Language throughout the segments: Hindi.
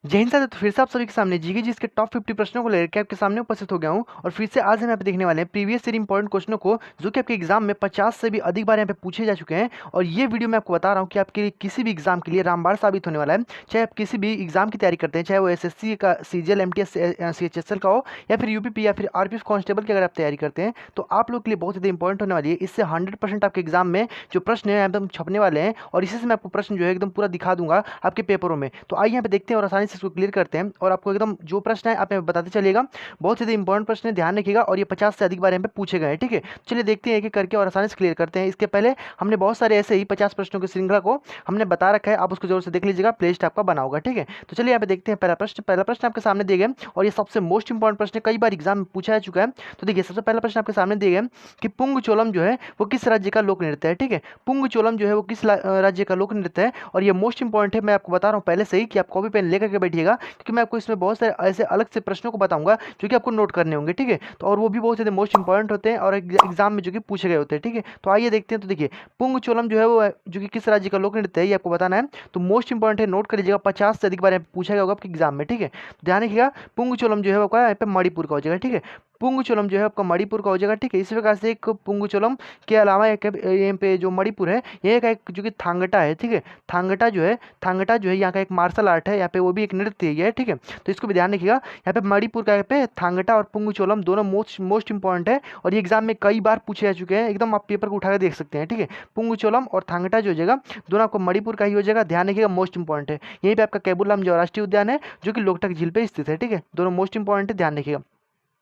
जय हिंद साथियों, तो फिर से आप सभी के सामने जीके जी के टॉप 50 प्रश्नों को लेकर के आपके सामने उपस्थित हो गया हूं। और फिर से आज हम यहाँ पे देखने वाले हैं प्रीवियस ईयर इंपॉर्टेंट क्वेश्चनों को, जो कि आपके एग्जाम में 50 से भी अधिक बार यहाँ पे पूछे जा चुके हैं। और ये वीडियो मैं आपको बता रहा हूँ कि आपके लिए किसी भी एग्जाम के लिए रामबाण साबित होने वाला है। चाहे आप किसी भी एग्जाम की तैयारी करते हैं, चाहे वो एसएससी का, सीजीएल, एमटीएस, सीएचएसएल का हो, या फिर यूपीपी या फिर आरपीएफ कांस्टेबल की अगर आप तैयारी करते हैं, तो आप लोग के लिए बहुत ज़्यादा इंपॉर्टेंट होने वाली है। इससे 100% आपके एग्जाम में जो प्रश्न है एकदम छपने वाले हैं, और इसी से मैं आपको प्रश्न जो है एकदम पूरा दिखा दूंगा आपके पेपरों में। तो आइए यहाँ पे देखते हैं और आसानी से इसको क्लियर करते हैं। और आपको एकदम जो प्रश्न है आप यहाँ बताते चलिएगा। बहुत ज़्यादा इंपॉर्टेंट प्रश्न है, ध्यान रखिएगा, और ये 50 से अधिक बार यहाँ पे पूछे गए हैं। ठीक है, चलिए देखते हैं एक एक करके और आसानी से क्लियर करते हैं। इसके पहले हमने बहुत सारे ऐसे ही 50 प्रश्नों की श्रृंखला को हमने बता रखा है, आप उसको जरूर से देख लीजिएगा, प्ले लिस्ट आपका बना होगा। ठीक है, तो चलिए यहाँ पे देखते हैं पहला प्रश्न आपके सामने दिए गए, और ये सबसे मोस्ट इंपॉर्टेंट प्रश्न कई बार एग्जाम में पूछा जा चुका है। तो देखिए, सबसे पहला प्रश्न आपके सामने दिए गए कि पुंग चोलम जो है वो किस राज्य का लोक नृत्य है। ठीक है, पुंग चोलम जो है वो किस राज्य का लोक नृत्य है, और ये मोस्ट इंपॉर्टेंट है। मैं आपको बता रहा हूँ पहले से ही कि आप कॉपी पेन लेकर के बैठिएगा, क्योंकि मैं आपको इसमें बहुत सारे ऐसे अलग से प्रश्नों को बताऊंगा जो कि आपको नोट करने होंगे। ठीक है, तो और वो भी बहुत ज़्यादा मोस्ट इंपॉर्टेंट होते हैं और एग्जाम में जो कि पूछे गए होते हैं। ठीक है, तो आइए देखते हैं। तो देखिए, पुंग चोलम जो है वो जो कि किस राज्य का लोक नृत्य है, ये आपको बताना है। तो मोस्ट इंपॉर्टेंट है, नोट कर लीजिएगा, 50 से अधिक बार पूछा गया होगा आपके एग्जाम में। ठीक है, तो ध्यान रखिएगा, पुंग चोलम जो है वो यहाँ पे मणिपुर का हो जाएगा। ठीक है, पुंग चोलम जो है आपका मणिपुर का हो जाएगा। ठीक है, इसी प्रकार से एक पुंग चोलम के अलावा एक यहाँ पे जो मणिपुर है, ये एक जो कि थांगटा है। ठीक है, थांगटा जो है यहाँ का एक मार्शल आर्ट है, यहाँ पे वो भी एक नृत्य है। ठीक है, तो इसको भी ध्यान रखिएगा। यहाँ पे मणिपुर का, यहाँ पे थांगटा और पुंग चोलम दोनों मोस्ट इंपॉर्टेंट है, और ये एग्जाम में कई बार पूछे जा चुके हैं। एकदम आप पेपर को उठाकर देख सकते हैं। ठीक है, पुंग चोलम और थांगटा जो हो जाएगा दोनों आपको मणिपुर का ही हो जाएगा। ध्यान रखिएगा, मोस्ट इंपॉर्टेंट है। यहीं पे आपका केबुल जो राष्ट्रीय उद्यान है, जो कि लोकटक झील पे स्थित है। ठीक है, दोनों मोस्ट इंपॉर्टेंट है, ध्यान रखिएगा।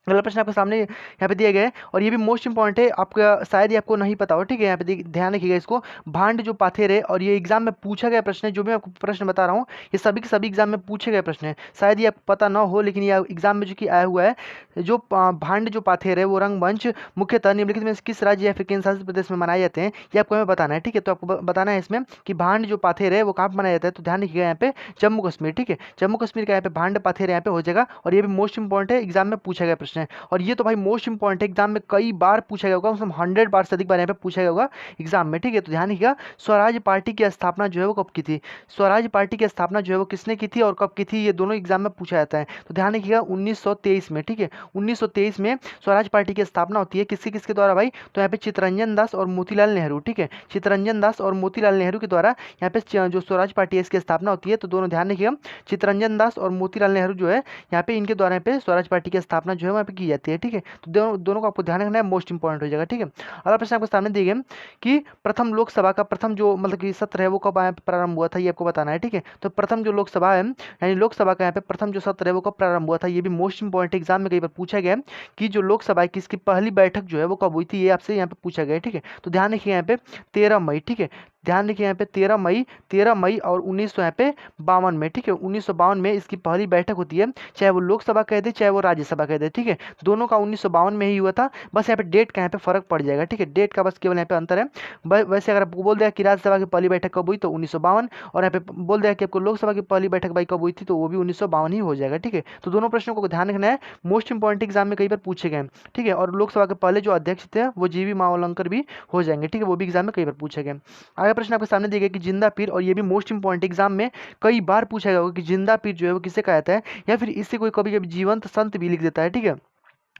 अगला प्रश्न आपके सामने यहाँ पे दिया गया है, और ये भी मोस्ट इंपॉर्टेंट है, आपका शायद ही आपको नहीं पता हो। ठीक है, यहाँ पे ध्यान रखिएगा इसको। भांड जो पाथेर है, और ये एग्जाम में पूछा गया प्रश्न है। जो भी मैं आपको प्रश्न बता रहा हूँ, ये सभी के सभी एग्जाम में पूछे गए प्रश्न है। शायद ये आपको पता ना हो, लेकिन ये एग्जाम में जो कि आया हुआ है, जो भांड जो पाथेर है वो रंगमंच मुख्यतः निम्नलिखित में से किस राज्य या फिर केंद्र शासित प्रदेश में मनाए जाते हैं, ये आपको हमें बताना है। ठीक है, तो आपको बताना है इसमें कि भांड जो पाथेर है वो कहाँ पर मनाया जाता है। तो ध्यान रखिएगा, यहाँ पे जम्मू कश्मीर। ठीक है, जम्मू कश्मीर का यहाँ पे भांड पाथेर यहाँ पे हो जाएगा, और ये भी मोस्ट इंपॉर्टेंट है, एग्जाम में पूछा गया प्रश्न है। और ये तो भाई मोस्ट इंपॉर्टेंट एग्जाम में कई बार पूछा गया होगा, मतलब 100 बार से अधिक बार यहाँ पे पूछा गया होगा एग्जाम में। ठीक है, तो ध्यान रखिएगा, स्वराज पार्टी की स्थापना जो है वो कब की थी। स्वराज पार्टी की स्थापना जो है वो किसने की थी और कब की थी, ये दोनों एग्जाम में पूछा जाता है। तो ध्यान रखिएगा, 1923 में। ठीक है, 1923 में स्वराज पार्टी की स्थापना होती है। किसके किसके द्वारा भाई, तो यहाँ पे चित्तरंजन दास और मोतीलाल नेहरू। ठीक है, चित्तरंजन दास और मोतीलाल नेहरू के द्वारा यहाँ पे जो स्वराज पार्टी है इसकी स्थापना होती है। तो दोनों ध्यान रखिएगा, चित्तरंजन दास और मोतीलाल नेहरू जो है यहाँ पे इनके द्वारा यहाँ पे स्वराज पार्टी की स्थापना जो है वहाँ पे की जाती है। ठीक है, तो दोनों को आपको ध्यान रखना है, मोस्ट इंपॉर्टेंट हो जाएगा। ठीक है, अगला प्रश्न आपके सामने दिए गए कि प्रथम लोकसभा का प्रथम जो मतलब कि सत्र है वो कब प्रारंभ हुआ था, ये आपको बताना है। ठीक है, तो प्रथम जो लोकसभा है, यानी लोकसभा का यहाँ पे प्रथम जो सत्र है वो कब प्रारंभ हुआ था, ये भी मोस्ट इंपॉर्टेंट एग्जाम में कई बार पूछा गया है कि जो लोकसभा है किसकी पहली बैठक जो है वो कब हुई थी, ये आपसे यहाँ पे पूछा गया है। ठीक है, तो ध्यान रखिए, यहाँ पे 13 मई। ठीक है, ध्यान रखिए, यहाँ पे 13 मई और 1952 में। ठीक है, 1952 में इसकी पहली बैठक होती है, चाहे वो लोकसभा कह दे चाहे वो राज्यसभा कह दे। ठीक है, दोनों का 1952 में ही हुआ था, बस यहाँ पे डेट का यहाँ पे फर्क पड़ जाएगा। ठीक है, डेट का बस केवल यहाँ पे अंतर है। वैसे अगर आपको बोल दिया कि राज्यसभा की पहली बैठक कब हुई तो 1952, और यहाँ पे बोल दिया कि आपको लोकसभा की पहली बैठक भाई कब हुई थी तो वो भी 1952 ही हो जाएगा। ठीक है, तो दोनों प्रश्नों को ध्यान रखना है, मोस्ट इंपॉर्टेंट एग्जाम में कई बार पूछे गए हैं। ठीक है, और लोकसभा के पहले जो अध्यक्ष थे वो जीवी मावलंकर भी हो जाएंगे। ठीक है, वो भी एग्जाम में कई बार पूछे गए। आगे प्रश्न आपके सामने दिया गया कि जिंदा पीर, और ये भी मोस्ट इंपॉर्टेंट एग्जाम में कई बार पूछा गया होगा कि जिंदा पीर जो है वो किसे कहा जाता है, या फिर इससे कोई कभी कभी जीवंत संत भी लिख देता है। ठीक है,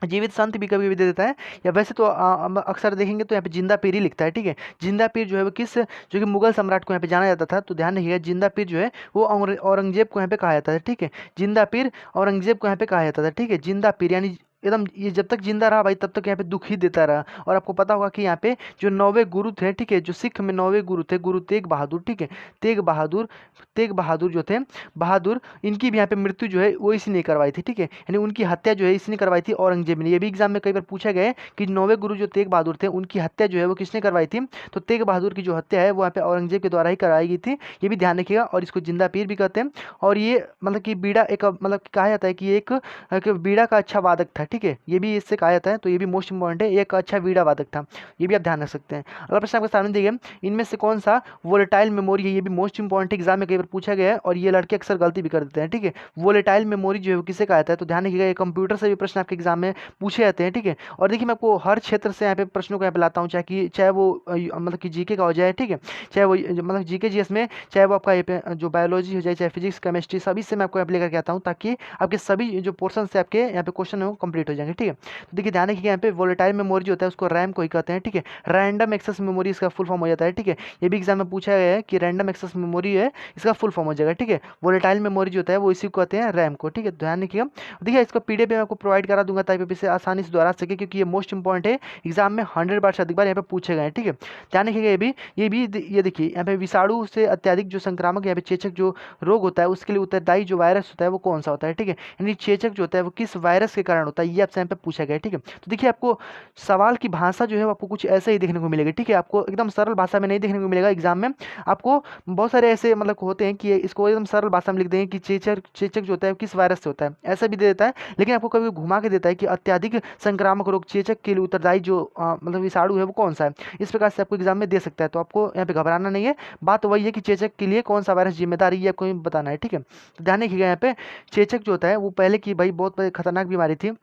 जीवित संत भी कभी भी दे देता है, या वैसे तो अक्सर देखेंगे तो यहाँ पे जिंदा पीर ही लिखता है। ठीक है, जिंदा पीर जो है वो किस, जो कि मुगल सम्राट को यहाँ पे जाना जाता था। तो ध्यान रखिएगा, जिंदा पीर जो है वो औरंगजेब को यहाँ पे कहा जाता था। ठीक है, जिंदा पीर औरंगजेब को यहाँ पे कहा जाता था। ठीक है, जिंदा पीर यानी एकदम ये जब तक जिंदा रहा भाई तब तक यहाँ पे दुख ही देता रहा। और आपको पता होगा कि यहाँ पे जो 9वें गुरु थे, ठीक है, जो सिख में 9वें गुरु थे, गुरु तेग बहादुर। ठीक है, तेग बहादुर जो थे, बहादुर, इनकी भी यहाँ पे मृत्यु जो है वो इसी ने करवाई थी। ठीक है, यानी उनकी हत्या जो है इसने करवाई थी औरंगजेब ने। ये भी एग्जाम में कई बार पूछा गया है कि 9वें गुरु जो तेग बहादुर थे उनकी हत्या जो है वो किसने करवाई थी। तो तेग बहादुर की जो हत्या है वो यहाँ पे औरंगजेब के द्वारा ही कराई गई थी, ये भी ध्यान रखिएगा। और इसको जिंदा पीर भी कहते हैं। और ये मतलब कि बीड़ा एक मतलब कहा जाता है कि ये एक बीड़ा का अच्छा वादक था। ठीक है, ये भी इससे कहा जाता है, तो ये भी मोस्ट इंपॉर्टेंट है, एक अच्छा वीणा वादक था, ये भी आप ध्यान रख सकते हैं। अगला प्रश्न आपके सामने दिए गए, इनमें से कौन सा वोलेटाइल मेमोरी है, ये भी मोस्ट इंपॉर्टेंट एग्जाम में कई बार पूछा गया है और ये लड़के अक्सर गलती भी कर देते हैं, ठीक है। वोलेटाइल मेमोरी जो है वो किसे कहा जाता है, तो ध्यान रखिएगा, ये कंप्यूटर से भी प्रश्न आपके एग्जाम में पूछे जाते हैं, ठीक है। और देखिए मैं आपको हर क्षेत्र से यहाँ पे प्रश्नों को यहाँ पे लाता हूँ, चाहे वो मतलब कि जीके का हो जाए, ठीक है, चाहे वो मतलब जीके जीएस में, चाहे वो आपका ये पे जो बायोलॉजी हो जाए, चाहे फिजिक्स केमिस्ट्री, सभी से मैं आपको यहाँ पे लेकर के आता हूँ, ताकि आपके सभी जो पोर्सन से आपके यहाँ पे क्वेश्चन है वो कंप्लीट हो जाएंगे, ठीक है। तो देखिए ध्यान रखिए, यहाँ पे वोलेटाइल मेमोरी जो होता है उसको रैम को ही कहते हैं, ठीक है, रैंडम एक्सेस मेमोरी इसका फुल फॉर्म हो जाता है, ठीक है। ये भी एग्जाम में पूछा गया है कि रैंडम एक्सेस मेमोरी है, इसका फुल फॉर्म हो जाएगा, ठीक है। वोलेटाइल मेमोरी जो होता है वो इसी को कहते हैं रैम को, ठीक है, ध्यान रखिएगा। देखिए इसका पीडीएफ मैं आपको प्रोवाइड करा दूंगा ताकि आप इसे आसानी से दोहरा सके, क्योंकि ये मोस्ट इंपॉर्टेंट है, एग्जाम में 100 बार से अधिक बार यहाँ पे पूछे गए हैं, ठीक है। ध्यान रखिएगा, ये देखिए यहाँ पे विषाणु से अत्यधिक जो संक्रामक यहाँ पे चेचक जो रोग होता है उसके लिए उत्तरदायी जो वायरस होता है वो कौन सा होता है, ठीक है, यानी चेचक जो होता है वो किस वायरस के कारण होता है, ये आपसे यहाँ पे पूछा गया है, ठीक है। तो देखिए आपको सवाल की भाषा जो है आपको कुछ ऐसे ही देखने को मिलेगी, ठीक है, आपको एकदम सरल भाषा में नहीं देखने को मिलेगा एग्जाम में, आपको बहुत सारे ऐसे मतलब होते हैं कि इसको एकदम सरल भाषा में लिख देंगे कि चेचक जो होता है किस वायरस से होता है, ऐसा भी दे देता है, लेकिन आपको कभी घुमा के देता है कि अत्यधिक संक्रामक रोग चेचक के लिए उत्तरदायी जो मतलब विषाणु है वो कौन सा है, इस प्रकार से आपको एग्जाम में दे सकता है। तो आपको यहाँ पे घबराना नहीं है, बात वही है कि चेचक के लिए कौन सा वायरस जिम्मेदार है ये आपको बताना है, ठीक है। तो ध्यान रखिएगा, यहाँ पे चेचक जो होता है वो पहले की भाई बहुत खतरनाक बीमारी थी,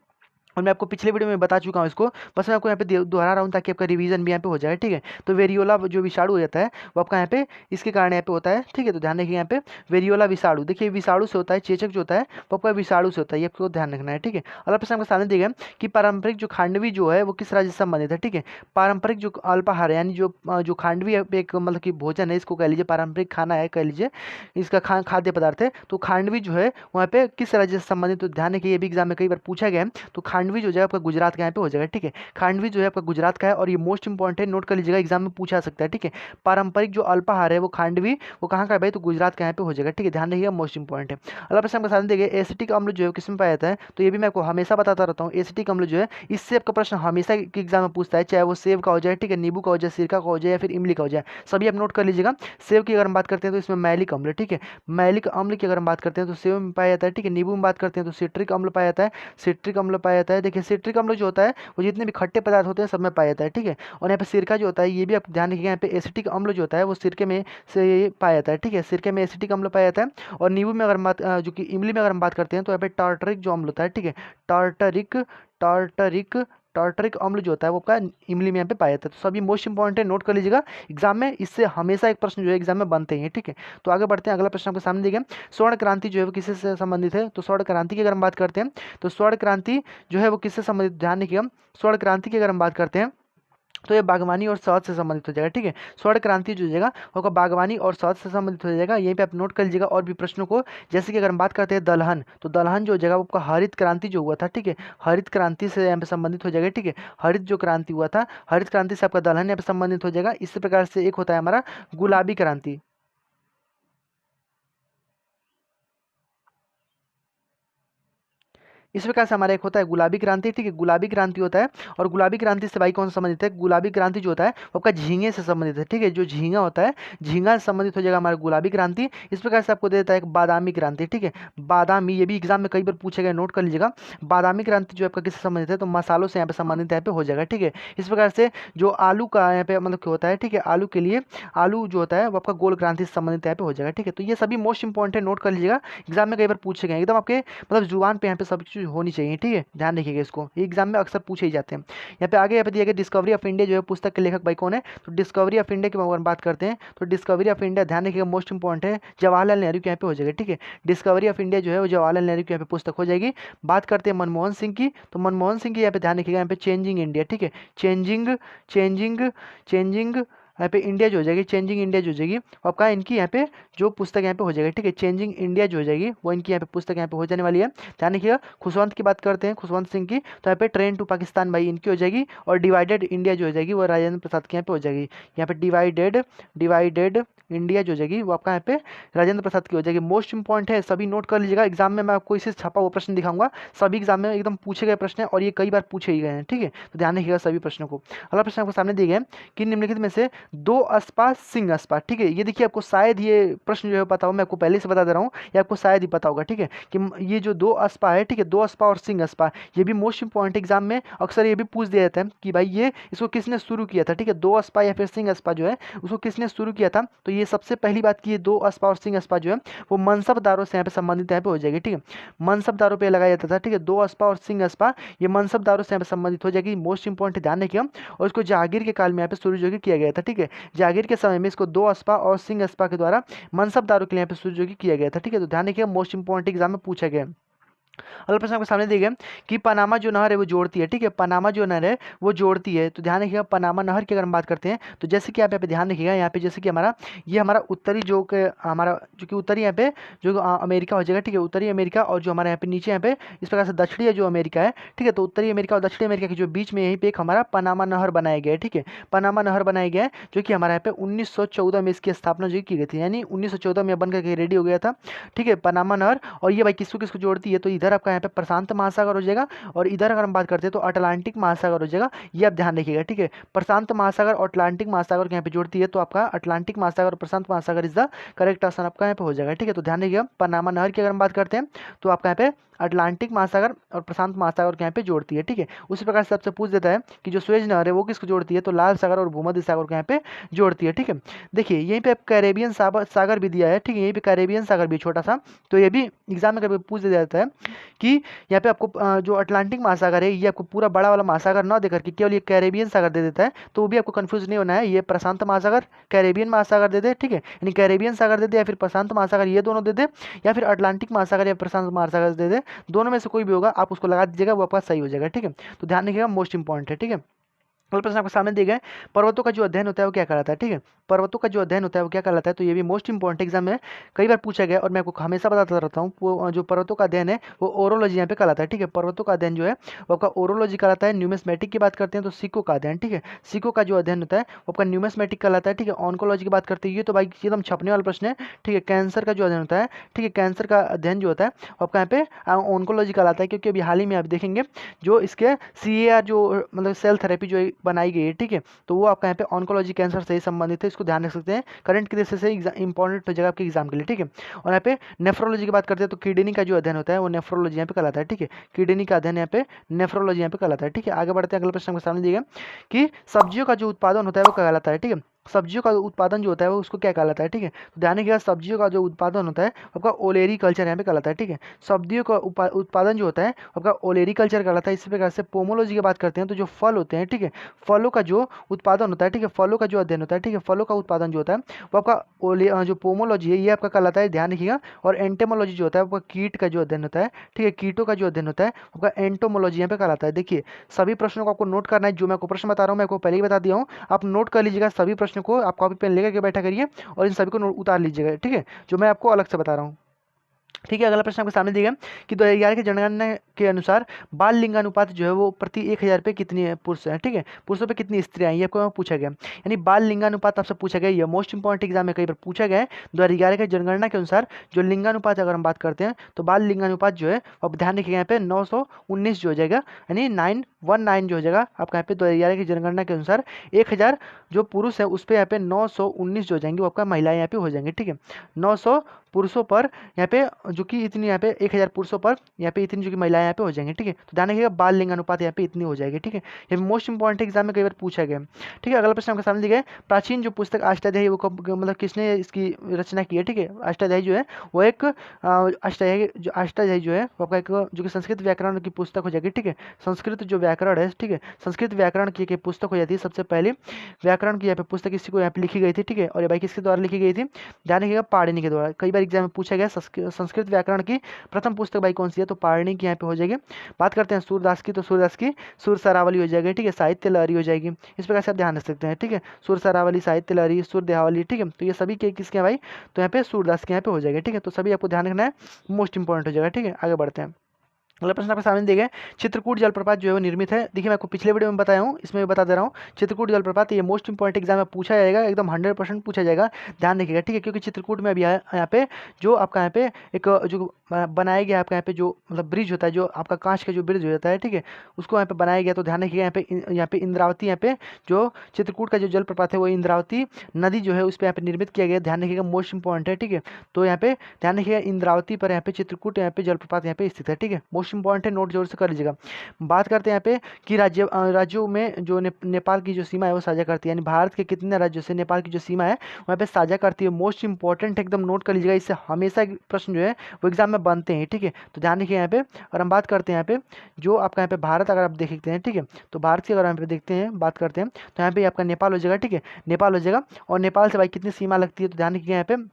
और मैं आपको पिछले वीडियो में बता चुका हूँ इसको, बस मैं आपको यहाँ पे दोहरा रहा हूँ ताकि आपका रिवीजन भी यहाँ पे हो जाए, ठीक है। तो वेरियोला जो विषाणु हो जाता है वो आपका यहाँ पे इसके कारण यहाँ पे होता है, ठीक है। तो ध्यान रखिए, यहाँ पे वेरियोला विषाणु, देखिए विषाणु से होता है, चेचक जो होता है वो आपका विषाणु से होता है, ये आपको ध्यान रखना है, ठीक है। अगला प्रश्न आपके सामने दिया गया कि पारंपरिक जो खांडवी जो है वो किस राज्य से संबंधित है, ठीक है। पारंपरिक जो अल्पाहार यानी जो खांडवी एक मतलब कि भोजन है, इसको कह लीजिए पारंपरिक खाना है, कह लीजिए इसका खाद्य पदार्थ है, तो खांडवी जो है वहाँ पे किस राज्य से संबंधित, तो ध्यान रखिए ये भी एग्जाम में कई बार पूछा गया है। तो खांडवी जो है आपका गुजरात का यहाँ पे हो जाएगा, ठीक है। खांडवी जो है आपका गुजरात का है और ये मोस्ट इंपॉर्टेंट है, नोट कर लीजिएगा, एग्जाम में पूछा सकता है, ठीक है। पारंपरिक जो अल्पाहार है वो खांडवी वो कहाँ का है भाई, तो गुजरात का यहाँ पे हो जाएगा, ठीक है, ध्यान रखिएगा, मोस्ट इंपॉर्टेंट है। अगला प्रश्न आपके सामने देखिए, एसिटिक अम्ल जो है किसमें पाया जाता है, तो ये भी मैं आपको हमेशा बताता रहता हूँ, एसिटिक अम्ल जो है इससे आपका प्रश्न हमेशा एग्जाम में पूछता है, चाहे वो सेब का हो जाए, ठीक है, नींबू का हो जाए, सिरका का हो जाए या फिर इमली का हो जाए, सभी आप नोट कर लीजिएगा। सेब की अगर हम बात करते हैं तो इसमें मैलिक अम्ल, ठीक है, मैलिक अम्ल की अगर हम बात करते हैं तो सेब में पाया जाता है, ठीक है। नींबू में बात करते हैं तो सिट्रिक अम्ल पाया जाता है, सिट्रिक अम्ल पाया जाता है। देखिए सिट्रिक अम्ल जो होता है वो जितने भी खट्टे पदार्थ होते हैं सब में पाया जाता है, ठीक है। और यहाँ पे सिरका जो होता है ये भी आप ध्यान रखिएगा, यहाँ पे एसिटिक अम्ल जो होता है वो सिरके में से पाया जाता है, ठीक है, सिरके में एसिटिक अम्ल पाया जाता है। और नींबू में अगर हम बात जो कि इमली में अगर हम बात करते हैं तो यहाँ पे टार्टरिक जो अम्ल होता है, ठीक है, टार्टरिक टार्टरिक टार्टरिक अम्ल जो होता है वो आपका इमली में यहाँ पे पाया जाता है। तो सभी मोस्ट इंपॉर्टेंट है, नोट कर लीजिएगा, एग्जाम में इससे हमेशा एक प्रश्न जो है एग्जाम में बनते हैं, ठीक है। तो आगे बढ़ते हैं, अगला प्रश्न आपके सामने देखिए, स्वर्ण क्रांति जो है वो किससे से संबंधित है, तो स्वर्ण क्रांति की अगर हम बात करते हैं तो स्वर्ण क्रांति जो है वो किससे संबंधित, ध्यान रखिएगा, स्वर्ण क्रांति की अगर हम बात करते हैं तो ये बागवानी और शहद से संबंधित हो जाएगा, ठीक है। स्वर्ण क्रांति जो हो जाएगा वो बागवानी और शहद से संबंधित हो जाएगा, यहीं पे आप नोट कर लीजिएगा। और भी प्रश्नों को, जैसे कि अगर हम बात करते हैं दलहन, तो दलहन जो हो जाएगा वो आपका हरित क्रांति जो हुआ था, ठीक है, हरित क्रांति से यहाँ पे संबंधित हो जाएगा, ठीक है। हरित जो क्रांति हुआ था, हरित क्रांति से आपका दलहन यहाँ पे संबंधित हो जाएगा। इसी प्रकार से एक होता है हमारा गुलाबी क्रांति, इस प्रकार से हमारा एक होता है गुलाबी क्रांति, ठीक है, गुलाबी क्रांति होता है। और गुलाबी क्रांति से भाई कौन सा संबंधित है, गुलाबी क्रांति जो होता है वो आपका झींगे से संबंधित है, ठीक है, जो झींगा होता है झींगा से संबंधित हो जाएगा हमारा गुलाबी क्रांति। इस प्रकार से आपको दे देता है एक बादामी क्रांति, ठीक है, बादामी, ये भी एग्जाम में कई बार पूछे गए, नोट कर लीजिएगा। बादामी क्रांति जो आपका किससे संबंधित है, तो मसालों से यहाँ पे संबंधित यहाँ पे हो जाएगा, ठीक है। इस प्रकार से जो आलू का यहाँ पे मतलब क्या होता है, ठीक है, आलू के लिए आलू जो होता है वो आपका गोल क्रांति से संबंधित यहाँ पे हो जाएगा, ठीक है। तो ये सभी मोस्ट इंपॉर्टेंट है, नोट कर लीजिएगा, एग्जाम में कई बार पूछे गए, एकदम आपके मतलब जुबान पे यहाँ पे सब चीज़ होनी चाहिए, ठीक है, ध्यान रखिएगा, इसको एग्जाम में अक्सर पूछे ही जाते हैं। यहाँ पे आगे यहाँ पे दिया गया डिस्कवरी ऑफ इंडिया जो है पुस्तक के लेखक भाई कौन है, तो डिस्कवरी ऑफ इंडिया की अगर बात करते हैं तो डिस्कवरी ऑफ इंडिया ध्यान रखिएगा, मोस्ट इंपॉर्टेंट है, जवाहरलाल नेहरू के यहाँ पे हो जाएगा, ठीक है। डिस्कवरी ऑफ इंडिया जो है वो जवाहरलाल नेहरू के यहाँ पे पुस्तक हो जाएगी। बात करते हैं मनमोहन सिंह की, तो मनमोहन सिंह की यहाँ पे ध्यान रखिएगा, यहाँ पे चेंजिंग इंडिया, ठीक है, चेंजिंग चेंजिंग चेंजिंग यहाँ पे इंडिया जो हो जाएगी, चेंजिंग इंडिया जो हो जाएगी आपका, इनकी यहाँ पे जो पुस्तक यहाँ पे हो जाएगी, ठीक है, चेंजिंग इंडिया जो हो जाएगी वो इनकी यहाँ पे पुस्तक यहाँ पे हो जाने वाली है। ध्यान रखिएगा। खुशवंत की बात करते हैं, खुशवंत सिंह की, तो यहाँ पे ट्रेन टू पाकिस्तान भाई इनकी हो जाएगी। और डिवाइडेड इंडिया जो हो जाएगी वो राजेंद्र प्रसाद की यहाँ पे हो जाएगी। यहाँ पे डिवाइडेड डिवाइडेड इंडिया जो हो जाएगी वो आपका यहाँ पे राजेंद्र प्रसाद की हो जाएगी। मोस्ट इंपॉर्टेंट है, सभी नोट कर लीजिएगा, एग्जाम में मैं आपको इसे छपा हुआ प्रश्न दिखाऊंगा, सभी एग्जाम में एकदम पूछे गए प्रश्न है और ये कई बार पूछे ही गए हैं, ठीक है, तो ध्यान रखिएगा सभी प्रश्नों को। अगला प्रश्न आपको सामने दिए गए कि निम्नलिखित में से दो अस्पा सिंह अस्पा, ठीक है। ये देखिए आपको शायद ये प्रश्न जो है पता हो, मैं आपको पहले से बता दे रहा हूँ, ये आपको शायद ही पता होगा, ठीक है, कि ये जो दो अस्पा है, ठीक है, दो अस्पा और सिंह अस्पा, ये भी मोस्ट इंपॉर्टेंट एग्जाम में अक्सर ये भी पूछ दिया जाता है कि भाई ये इसको किसने शुरू किया था, ठीक है। दो अस्पा या फिर सिंह अस्पा जो है उसको किसने शुरू किया था, तो ये सबसे पहली बात की ये दो अस्पा और सिंह अस्पा जो है वो मनसबदारों से यहाँ पे संबंधित यहाँ पे हो जाएगी, ठीक है। मनसबदारों पे लगाया जाता था, ठीक है। दो अस्पा और सिंह अस्पा ये मनसबदारों से यहाँ पे संबंधित हो जाएगी, मोस्ट इंपॉर्टेंट ध्यान रखिए। और इसको जहांगीर के काल में यहाँ पे शुरू जो किया गया था, ठीक है। जहांगीर के समय में इसको दो अस्पा और सिंह अस्पा के द्वारा मनसबदारों के लिए यहाँ पे शुरू जो किया गया था, ठीक है। तो ध्यान रखिए मोस्ट इंपॉर्टेंट एग्जाम में पूछा गया। अगला प्रश्न आपके सामने दिए गए कि पनामा जो नहर है वो जोड़ती है, ठीक है। पनामा जो नहर है वो जोड़ती है, तो ध्यान रखिएगा पनामा नहर की अगर हम बात करते हैं तो जैसे कि आप यहाँ पे ध्यान रखिएगा, यहाँ पे जैसे कि हमारा उत्तरी जो हमारा जो कि उत्तरी यहाँ पे जो अमेरिका हो जाएगा, ठीक है, उत्तरी अमेरिका, और जो हमारा यहाँ पे नीचे यहाँ पे इस प्रकार से दक्षिणी जो अमेरिका है, ठीक है। तो उत्तरी अमेरिका और दक्षिणी अमेरिका के जो बीच में यहीं पे एक हमारा पनामा नहर बनाया गया है, ठीक है। पनामा नहर बनाया गया है जो कि हमारे यहाँ पे 1914 में इसकी स्थापना जो की गई थी, यानी 1914 में बन करके रेडी हो गया था, ठीक है, पनामा नहर। और ये भाई किसको किसको जोड़ती है, तो इधर आपका यहाँ पे प्रशांत महासागर हो जाएगा, और इधर अगर हम बात करते हैं तो अटलांटिक महासागर हो जाएगा। ये आप ध्यान रखिएगा, ठीक है। प्रशांत महासागर और अटलांटिक महासागर के यहाँ पे जोड़ती है, तो आपका अटलांटिक महासागर और प्रशांत महासागर इज द करेक्ट आंसर आपका यहाँ पे हो जाएगा, ठीक है। तो ध्यान रखिएगा पनामा नहर की अगर हम बात करते हैं तो आपका यहाँ पे अटलांटिक महासागर और प्रशांत महासागर के यहाँ पे जोड़ती है, ठीक है। उसी प्रकार से आपसे पूछ देता है कि जो सुएज नहर है वो किसको जोड़ती है, तो लाल सागर और भूमध्य सागर के यहाँ पे जोड़ती है, ठीक है। देखिए यहीं पे कैरेबियन सागर भी दिया है, ठीक है, यहीं पे कैरेबियन सागर भी छोटा सा, तो ये भी एग्जाम में कभी पूछ दिया जाता है कि यहाँ पे आपको जो अटलांटिक महासागर है ये आपको पूरा बड़ा वाला महासागर ना देकर के केवल ये कैरेबियन सागर दे देता है, तो वो भी आपको कंफ्यूज नहीं होना है, ये प्रशांत महासागर कैरेबियन महासागर दे दे, ठीक है, यानी कैरेबियन सागर दे दे या फिर प्रशांत महासागर, ये दोनों दे दे, या फिर अटलांटिक महासागर या प्रशांत महासागर दे दे, दोनों में से कोई भी होगा आप उसको लगा दीजिएगा, वो आपका सही हो जाएगा, ठीक है। तो ध्यान रखिएगा मोस्ट इंपॉर्टेंट है, ठीक है। अगला प्रश्न आपके सामने दिए गए पर्वतों का जो अध्ययन होता है वो क्या कहलाता है, ठीक है। पर्वतों का जो अध्ययन होता है वो क्या कहलाता है, तो ये भी मोस्ट इंपॉर्टेंट एग्जाम में कई बार पूछा गया, और मैं आपको हमेशा बताता रहता हूँ, वो जो पर्वतों का अध्ययन है वो ओरोलॉजी यहाँ पे कहलाता है, ठीक है। पर्वतों का अध्ययन जो है वो आपका ओरोलॉजी कहलाता है। न्यूमिस्मेटिक की बात करते हैं तो सिक्कों का अध्ययन, ठीक है, सिक्कों का जो अध्ययन होता है वो आपका न्यूमिस्मेटिक कहलाता है, ठीक है। ऑन्कोलॉजी की बात करते हैं, ये तो भाई एकदम छपने वाला प्रश्न है, ठीक है। कैंसर का जो अध्ययन होता है, ठीक है, कैंसर का अध्ययन जो होता है वो आपका यहाँ पे ऑन्कोलॉजी कहलाता है, क्योंकि अभी हाल ही में आप देखेंगे जो इसके CAR जो मतलब सेल थेरेपी जो बनाई गई है, ठीक है, तो वो आपका यहाँ पे ऑन्कोलॉजी कैंसर से ही संबंधित है, इसको ध्यान रख सकते हैं, करंट की दृष्टि से इंपॉर्टेंट हो जाएगा आपके एग्जाम के लिए, ठीक है। और यहाँ पे नेफ्रोलॉजी की बात करते हैं तो किडनी का जो अध्ययन होता है वो नेफ्रोलॉजी यहाँ पे कहलाता है, ठीक है। किडनी का अध्ययन यहाँ पे नेफ्रोलॉजी यहाँ पे कहलाता है, ठीक है। आगे बढ़ते हैं, अगला प्रश्न के सामने दिएगा कि सब्जियों का जो उत्पादन होता है वो कहलाता है, ठीक है। सब्जियों का उत्पादन जो होता है वो उसको क्या कहलाता है, ठीक है। तो ध्यान रखिएगा सब्जियों का जो उत्पादन होता है आपका ओलेरी कल्चर यहाँ पे कहलाता है, ठीक है। सब्जियों का उत्पादन जो होता है आपका ओलेरी कल्चर कहलाता है। इसी प्रकार से पोमोलॉजी की बात करते हैं तो जो फल होते हैं, ठीक है, फलों का जो उत्पादन होता है, ठीक है, फलों का जो अध्ययन होता है, ठीक है, फलों का उत्पादन जो होता है वो आपका जो पोमोलॉजी है ये आपका कहलाता है, ध्यान रखिएगा। और एंटेमोलॉजी जो होता है आपका कीट का जो अध्ययन होता है, ठीक है, कीटों का जो अध्ययन होता है आपका एंटोमोलॉजी यहाँ पे कहलाता है। देखिए सभी प्रश्नों को आपको नोट करना है, जो मैं आपको प्रश्न बता रहा हूँ मैं आपको पहले ही बता दिया हूँ, आप नोट कर लीजिएगा सभी प्रश्न को, आप कॉपी पेन लेकर के बैठा करिए और इन सभी को उतार लीजिएगा, ठीक है, जो मैं आपको अलग से बता रहा हूँ, ठीक है। अगला प्रश्न आपके सामने दिया कि 2011 की जनगणना के अनुसार बाल लिंगानुपात जो है वो प्रति 1000 पे कितनी पुरुष है, ठीक है, पुरुषों पे कितनी स्त्रियां हैं, ये आपको पूछा गया, यानी बाल लिंगानुपात आपसे पूछा गया, ये मोस्ट इंपॉर्टेंट एग्जाम में कई बार पूछा गया है। 2011 की जनगणना के अनुसार जो लिंगानुपात अगर हम बात करते हैं तो बाल लिंगानुपात जो है अब ध्यान रखिएगा यहाँ पे 919 जो हो जाएगा, यानी 919 जो हो जाएगा आपका यहाँ पे 2011 की जनगणना के अनुसार 1000 जो पुरुष है उस पर यहाँ पे 919 जो हो जाएंगे वो आपका महिलाएं यहाँ पे हो जाएंगे, ठीक है। 900 पुरुषों पर यहाँ पे जो कि इतनी यहाँ पे 1000 पुरुषों पर यहाँ पे इतनी जो कि महिलाएं यहाँ पे हो जाएंगे, ठीक है। तो ध्यान रखिएगा बाल लिंग अनुपात यहाँ पे इतनी हो जाएगी, ठीक है। ये मोस्ट इंपॉर्टेंट एग्जाम में कई बार पूछा गया, ठीक है। अगला प्रश्न आपके सामने दिया है प्राचीन जो पुस्तक अष्टाध्यायी वो मतलब किसने इसकी रचना की है, ठीक है। अष्टाध्यायी जो है वो एक अष्टाध्यायी जो है वो आपका एक जो कि संस्कृत व्याकरण की पुस्तक हो जाएगी, ठीक है। संस्कृत जो व्याकरण है, ठीक है, संस्कृत व्याकरण की एक पुस्तक हो जाती है, सबसे पहले व्याकरण की यहाँ पे पुस्तक इसी को यहाँ पे लिखी गई थी, ठीक है। और ये भाई किसके द्वारा लिखी गई थी, ध्यान रखिएगा पाणिनि के द्वारा। कई बार एग्जाम में पूछा गया संस्कृत व्याकरण की प्रथम पुस्तक भाई कौन सी है, तो पाणिनि की यहाँ पे हो जाएगी। बात करते हैं सूरदास की, तो सूरदास की सुर सरावली हो जाएगी, ठीक है, साहित्य लहरी हो जाएगी। इस प्रकार से आप ध्यान रख सकते हैं, ठीक है, सुर सरावली, साहित्य लहरी, सुर देहावली, ठीक है। तो ये सभी के किसके हैं भाई, तो यहाँ पे सूरदास के यहाँ पे हो जाएगा, ठीक है। तो सभी आपको ध्यान रखना है, मोस्ट इंपॉर्टेंट हो जाएगा, ठीक है। आगे बढ़ते हैं, अगला प्रश्न आपके सामने दिए गए चित्रकूट जलप्रपात जो है वो निर्मित है। देखिए मैं आपको पिछले वीडियो में बताया हूँ, इसमें भी बता दे रहा हूँ। चित्रकूट जलप्रपात ये मोस्ट इंपॉर्टेंट एग्जाम में पूछा जाएगा, एकदम 100% पूछा जाएगा, ध्यान रखिएगा, ठीक है। क्योंकि चित्रकूट में अभी यहाँ पे जो आपका यहाँ पे एक जो बनाया गया आपका यहाँ पे जो मतलब ब्रिज होता है, जो आपका कांच का जो ब्रिज हो जाता है, ठीक है, उसको यहाँ पे बनाया गया। तो ध्यान रखिएगा यहाँ पे इंद्रावती, यहाँ पे जो चित्रकूट का जो जलप्रपात है वो इंद्रावती नदी जो है उस पर यहाँ पे निर्मित किया गया। ध्यान रखिएगा, मोस्ट इंपॉर्टेंट है, ठीक है। तो यहाँ पे ध्यान रखिएगा इंद्रावती पर यहाँ पे चित्रकूट यहाँ पे जलप्रपात यहाँ पे स्थित है, ठीक है। मोस्ट इंपॉर्टेंट है, नोट जरूर से कर लीजिएगा। बात करते हैं यहाँ पे कि राज्यों में जो नेपाल की जो सीमा है वो साझा करती है, यानी भारत के कितने राज्यों से नेपाल की जो सीमा है वहाँ पे साझा करती है। मोस्ट इंपॉर्टेंट एकदम नोट कर लीजिएगा, इससे हमेशा प्रश्न जो है वो एग्जाम में बनते हैं, ठीक है। तो ध्यान रखिए यहाँ पे। और हम बात करते हैं यहाँ पे जो आपका यहाँ पे भारत अगर आप देखते हैं, ठीक है, तो भारत की अगर यहाँ पे देखते हैं बात करते हैं तो यहाँ पे आपका नेपाल हो जाएगा, ठीक है, नेपाल हो जाएगा। और नेपाल से भाई कितनी सीमा लगती है, तो ध्यान रखिए यहाँ पे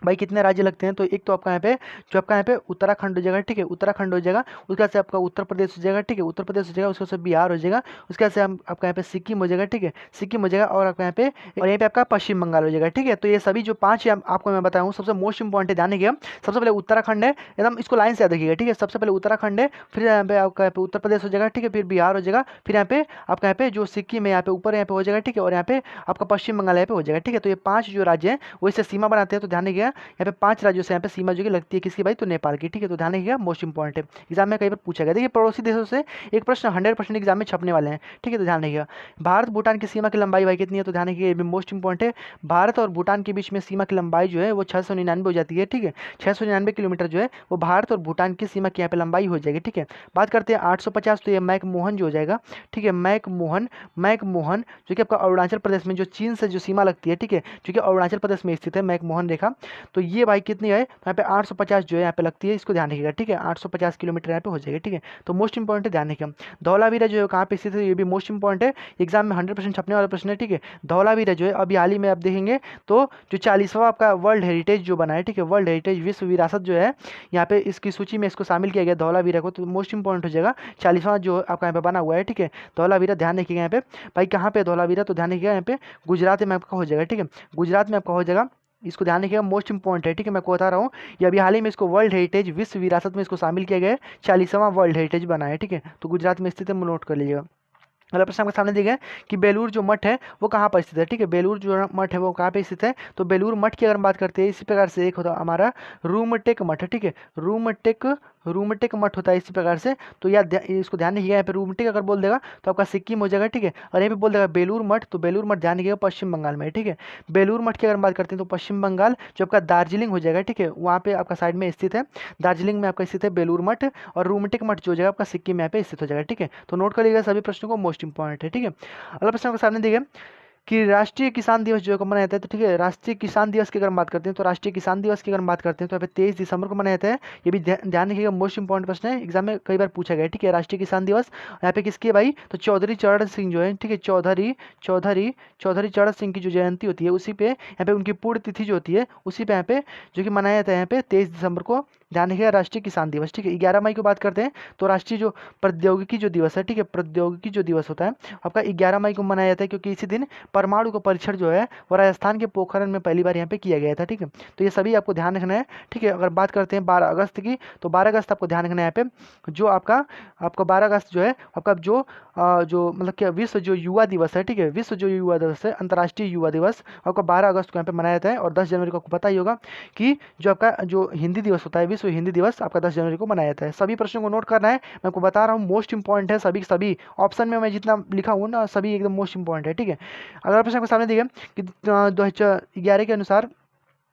भाई कितने राज्य लगते हैं। तो एक तो आपका यहाँ पे जो आपका यहाँ पे उत्तराखंड हो जाएगा, ठीक है, उत्तराखंड हो जाएगा। उसके बाद से आपका उत्तर प्रदेश हो जाएगा, ठीक है, उत्तर प्रदेश हो जाएगा। उसके बाद से बिहार हो जाएगा। उसके बाद से हम आपका यहाँ पे सिक्किम हो जाएगा, ठीक है, सिक्किम हो जाएगा। और आपका यहाँ पे आपका पश्चिम बंगाल हो जाएगा, ठीक है। तो ये सभी जो 5 आपको मैं बताऊँ सबसे मोस्ट इंपॉर्टेंट है, ध्यान रखिएगा। सबसे पहले उत्तराखंड है, एकदम इसको लाइन से याद रखिएगा, ठीक है। सबसे पहले उत्तराखंड है, फिर यहाँ पे आपका यहाँ पे उत्तर प्रदेश हो जाएगा, ठीक है, फिर बिहार हो जाएगा, फिर यहाँ पे आपका यहाँ पे जो सिक्किम है यहाँ पे ऊपर यहाँ पे हो जाएगा, ठीक है, और यहाँ पे आपका पश्चिम बंगाल यहाँ पे हो जाएगा, ठीक है। तो ये 5 जो राज्य हैं वो इससे सीमा बनाते हैं। तो ध्यान रखिएगा यहाँ पे 5 राज्यों से यहाँ पे सीमा जो की लगती है किसकी भाई, तो नेपाल की, ठीक है। तो ध्यान रखिएगा, मोस्ट इंपॉर्टेंट है, एग्जाम में कई बार पूछा गया। देखिए पड़ोसी देशों से एक प्रश्न 100% एग्जाम में छपने वाले हैं, ठीक है। तो ध्यान रखिएगा भारत भूटान की सीमा की लंबाई भाई कितनी है, तो ध्यान रखिएगा ये भी मोस्ट इंपॉर्टेंट है। भारत और भूटान के बीच में सीमा की लंबाई जो है वो 699 हो जाती है, ठीक है। 699 किलोमीटर जो है वो भारत और भूटान की सीमा की यहाँ पे लंबाई हो जाएगी, ठीक है। बात करते हैं 850, तो ये मैक मोहन जो हो जाएगा, ठीक है, मैक मोहन जो कि आपका अरुणाचल प्रदेश में जो चीन से जो सीमा लगती है, ठीक है, जो कि अरुणाचल प्रदेश में स्थित है मैक मोहन रेखा। तो ये भाई कितनी है, यहाँ पे 850 जो है यहाँ पे लगती है, इसको ध्यान रखिएगा, ठीक है। 850 किलोमीटर यहाँ पे हो जाएगा, ठीक है। तो मोस्ट इंपॉर्टेंट है, ध्यान रखिएगा। धौलावीरा जो है कहाँ पे स्थित है, ये भी मोस्ट इंपॉर्टेंट है, एग्जाम में 100% छपने वाला प्रश्न है, ठीक है। धौलावीरा जो है अभी हाल ही में आप देखेंगे तो जो 40वां आपका वर्ल्ड हेरिटेज जो बना है, ठीक है, वर्ल्ड हेरिटेज विश्व विरासत जो है यहाँ पे इसकी सूची में इसको शामिल किया गया धौलावीरा को। तो मोस्ट इंपॉर्टेंट हो जाएगा 40वां जो आपका यहाँ पे बना हुआ है, ठीक है, धौलावीरा। ध्यान रखिएगा यहाँ पे भाई कहाँ पे धौलावीरा, तो ध्यान रखिएगा यहाँ पे गुजरात में आपका हो जाएगा, ठीक है, गुजरात में आपका हो जाएगा। इसको ध्यान रखिएगा, मोस्ट इंपॉर्टेंट है, ठीक है। मैं आपको बता रहा हूँ ये अभी हाल ही में इसको वर्ल्ड हेरिटेज विश्व विरासत में इसको शामिल किया गया है, 40वां वर्ल्ड हेरिटेज बना है, ठीक है। तो गुजरात में स्थित है, नोट कर लीजिएगा। अगला प्रश्न आपके सामने दिया गया है कि बेलूर जो मठ है वो कहाँ पर स्थित है, ठीक है, बेलूर जो मठ है वो कहाँ पे स्थित है। तो बेलूर मठ की अगर हम बात करते हैं इसी प्रकार से एक होता है हमारा रूमटेक मठ है, ठीक है, रूमटेक मठ होता है इसी प्रकार से। तो याद इसको ध्यान रखिएगा, यहाँ पे रूमटेक अगर बोल देगा तो आपका सिक्किम हो जाएगा, ठीक है। और यहाँ पे बोल देगा बेलूर मठ, तो बेलूर मठ ध्यान रखिएगा पश्चिम बंगाल में है, ठीक है। बेलूर मठ की अगर हम बात करते हैं तो पश्चिम बंगाल जो आपका दार्जिलिंग हो जाएगा, ठीक है, वहाँ पे आपका साइड में स्थित है, दार्जिलिंग में आपका स्थित है बेलूर मठ। और रूमटेक मठ जो हो जाएगा आपका सिक्किम में यहाँ पे स्थित हो जाएगा, ठीक है। तो नोट करिएगा सभी प्रश्नों को, मोस्ट इंपॉर्टेंट है, ठीक है। अगला प्रश्न आपके सामने दिया कि राष्ट्रीय किसान दिवस जो है कब मनाया जाता है, तो ठीक है, राष्ट्रीय किसान दिवस की अगर हम बात करते हैं तो राष्ट्रीय किसान दिवस की अगर हम बात करते हैं तो यहाँ पे 23 दिसंबर को मनाया जाता है। ये भी ध्यान रखिएगा, मोस्ट इंपॉर्टेंट प्रश्न है, एग्जाम में कई बार पूछा गया है, ठीक है। राष्ट्रीय किसान दिवस यहाँ पे किसकी है भाई, तो चौधरी चरण सिंह जो है, ठीक है, चौधरी चरण सिंह की जो जयंती होती है उसी पे यहाँ पे उनकी पूर्ण तिथि जो होती है उसी पे यहाँ पे जो कि मनाया जाता है यहाँ पे 23 दिसंबर को। ध्यान रखिएगा राष्ट्रीय किसान दिवस, ठीक है। 11 मई को बात करते हैं तो राष्ट्रीय जो प्रौद्योगिकी जो दिवस है, ठीक है, प्रौद्योगिकी जो दिवस होता है आपका 11 मई को मनाया जाता है, क्योंकि इसी दिन परमाणु का परीक्षण जो है वो राजस्थान के पोखरण में पहली बार यहाँ पे किया गया था, ठीक है। तो ये सभी आपको ध्यान रखना है, ठीक है। अगर बात करते हैं 12 अगस्त की, तो 12 अगस्त आपको ध्यान रखना है यहाँ पे जो आपका 12 अगस्त जो है आपका जो मतलब क्या विश्व जो युवा दिवस है, ठीक है, विश्व जो युवा दिवस है, अंतर्राष्ट्रीय युवा दिवस आपका 12 अगस्त को यहाँ पे मनाया जाता है। और 10 जनवरी को आपको पता ही होगा कि जो आपका जो हिंदी दिवस होता है विश्व हिंदी दिवस आपका 10 जनवरी को मनाया जाता है। सभी प्रश्नों को नोट करना है, मैं आपको बता रहा हूँ, मोस्ट इंपॉर्टेंट है सभी ऑप्शन में मैं जितना लिखा हूँ ना सभी एकदम मोस्ट इंपॉर्टेंट है, ठीक है। अगला प्रश्न आपके सामने देखिए कि 2011 के अनुसार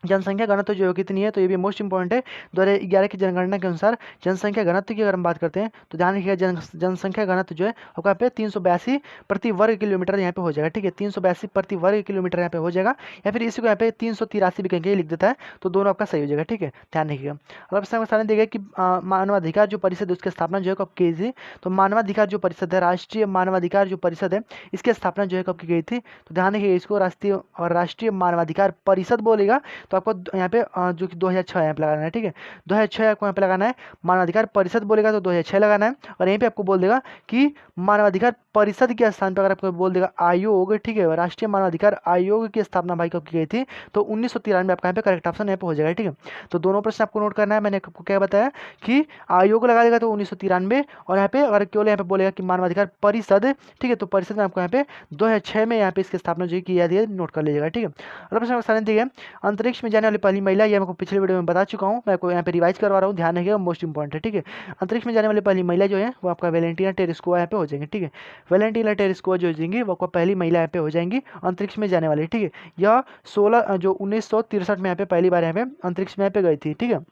जनसंख्या घनत्व जो है कितनी है, तो ये भी मोस्ट इंपॉर्टेंट है। 2011 की जनगणना के अनुसार जनसंख्या घनत्व की अगर हम बात करते हैं तो ध्यान रखिएगा जनसंख्या घनत्व जो है आपका यहाँ पे 382 प्रति वर्ग किलोमीटर यहाँ पे हो जाएगा, ठीक है, 382 प्रति वर्ग किलोमीटर यहाँ पे हो जाएगा, या फिर इसी को यहाँ पे 383 भी कहीं लिख देता है, तो दोनों आपका सही हो जाएगा, ठीक है, ध्यान रखिएगा। अगला प्रश्न सामने देखिए कि मानवाधिकार जो परिषद है उसकी स्थापना जो है कब की थी, तो मानवाधिकार जो परिषद है, राष्ट्रीय मानवाधिकार जो परिषद है इसकी स्थापना जो है कब की गई थी, तो ध्यान रखिएगा इसको राष्ट्रीय मानवाधिकार परिषद बोलेगा तो आपको यहाँ पे जो कि 2006 यहाँ पे लगाना है, ठीक है, 2006 आपको यहाँ पे लगाना है। मानवाधिकार परिषद बोलेगा तो 2006 लगाना है। और यहीं पे आपको बोल देगा कि मानवाधिकार परिषद के स्थान पर अगर आपको बोल देगा आयोग, ठीक है, राष्ट्रीय मानवाधिकार आयोग की स्थापना भाई कब की गई थी, तो 1993 में आपका यहाँ पे करेक्ट ऑप्शन यहाँ पे हो जाएगा, ठीक है। तो दोनों प्रश्न आपको नोट करना है। मैंने आपको क्या बताया कि आयोग लगा देगा तो 1993, और यहाँ पे अगर केवल यहाँ पे बोलेगा कि मानवाधिकार परिषद, ठीक है, तो परिषद में आपको यहाँ पे 2006 में यहाँ पे इसकी स्थापना जो की जाती है, नोट कर लीजिएगा, ठीक है। अगला प्रश्न स्थान दिया अंतरिक्ष में जाने वाली पहली महिला, ये मैं आपको पिछले वीडियो में बता चुका हूँ, मैं आपको यहाँ पे रिवाइज करवा रहा हूँ, ध्यान रखिएगा, मोस्ट इंपॉर्टेंट है, ठीक है। अंतरिक्ष में जाने वाली पहली महिला जो है वो आपका वेलेंटिना तेरेस्कोवा यहाँ पे हो जाएंगे, ठीक है। वेलेंटिना तेरेस्कोवा जो हो जाएंगी वो आपको पहली महिला यहाँ पे हो जाएंगी अंतरिक्ष में जाने वाली, ठीक है। यह 16 जो 1963 में यहाँ पे पहली बार यहाँ पे अंतरिक्ष में यहाँ पे गई थी, ठीक है।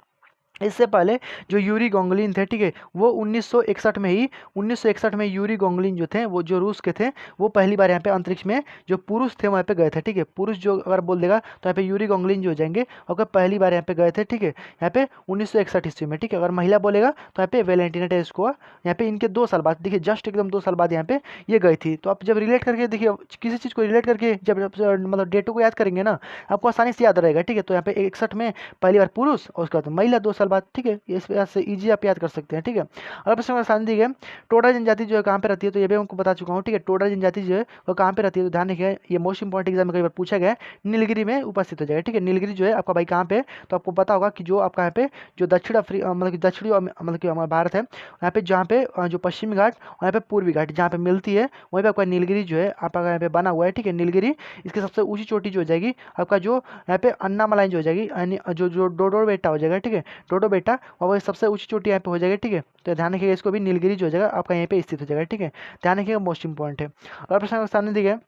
इससे पहले जो यूरी गोंगलिन थे, ठीक है, वो 1961 में यूरी गोंगलिन जो थे, वो जो रूस के थे, वो पहली बार यहाँ पे अंतरिक्ष में जो पुरुष थे वहाँ पे गए थे, ठीक है। पुरुष जो अगर बोल देगा तो यहाँ पे यूरी गोंगलिन जो हो जाएंगे, और पहली बार यहाँ पे गए थे, ठीक है, यहाँ पे 1961 ईस्वी में, ठीक है। अगर महिला बोलेगा तो यहाँ पे वेलेंटिना तेरेस्कोवा, यहाँ पे इनके 2 साल बाद, देखिए जस्ट एकदम 2 साल बाद यहाँ पे ये गई थी। तो आप जब रिलेट करके देखिए, किसी चीज़ को रिलेट करके जब मतलब डेटों को याद करेंगे ना, आपको आसानी से याद रहेगा, ठीक है। तो यहाँ पे 61 में पहली बार पुरुष और उसके बाद महिला 2 साल बाद, ठीक है। इस वजह से इजी आप याद कर सकते हैं, ठीक है। और प्रश्न का आसान दी गई टोडा जनजाति जो है कहाँ पे रहती है, तो ये भी हमको बता चुका हूँ, ठीक है। टोडा जनजाति जो है वो कहाँ पे रहती है, तो ध्यान रखिए, ये मोस्ट इंपॉर्टेंट एग्जाम में कई बार पूछा गया है, नीलगिरी में उपस्थित हो जाएगा, ठीक है। नीलगिरी जो है आपका भाई कहाँ पे, तो आपको पता होगा कि जो आपका यहाँ पे जो दक्षिण अफ्रीका मतलब कि दक्षिणी मतलब कि हमारा भारत है, यहाँ पे जहाँ पे जो पश्चिमी घाट और यहाँ पे पूर्वी घाट जहाँ पे मिलती है, वहीं पे आपका नीलगिरी जो है आपका यहाँ पे बना हुआ है, ठीक है। नीलगिरी इसकी सबसे ऊंची चोटी जो हो जाएगी आपका जो यहाँ पे अन्नामलाई जो हो जाएगी, यानी जो जो डोडो बेटा हो जाएगा, ठीक है, डोडो बेटा, और वही सबसे ऊंची चोटी यहाँ पे हो जाएगी, ठीक है। तो ध्यान रखिएगा, इसको भी नीलगिरी जो हो जाएगा आपका यहीं पे स्थित हो जाएगा, ठीक है। ध्यान रखिएगा, मोस्ट इंपॉर्टेंट है। और प्रश्न सामने दिया गया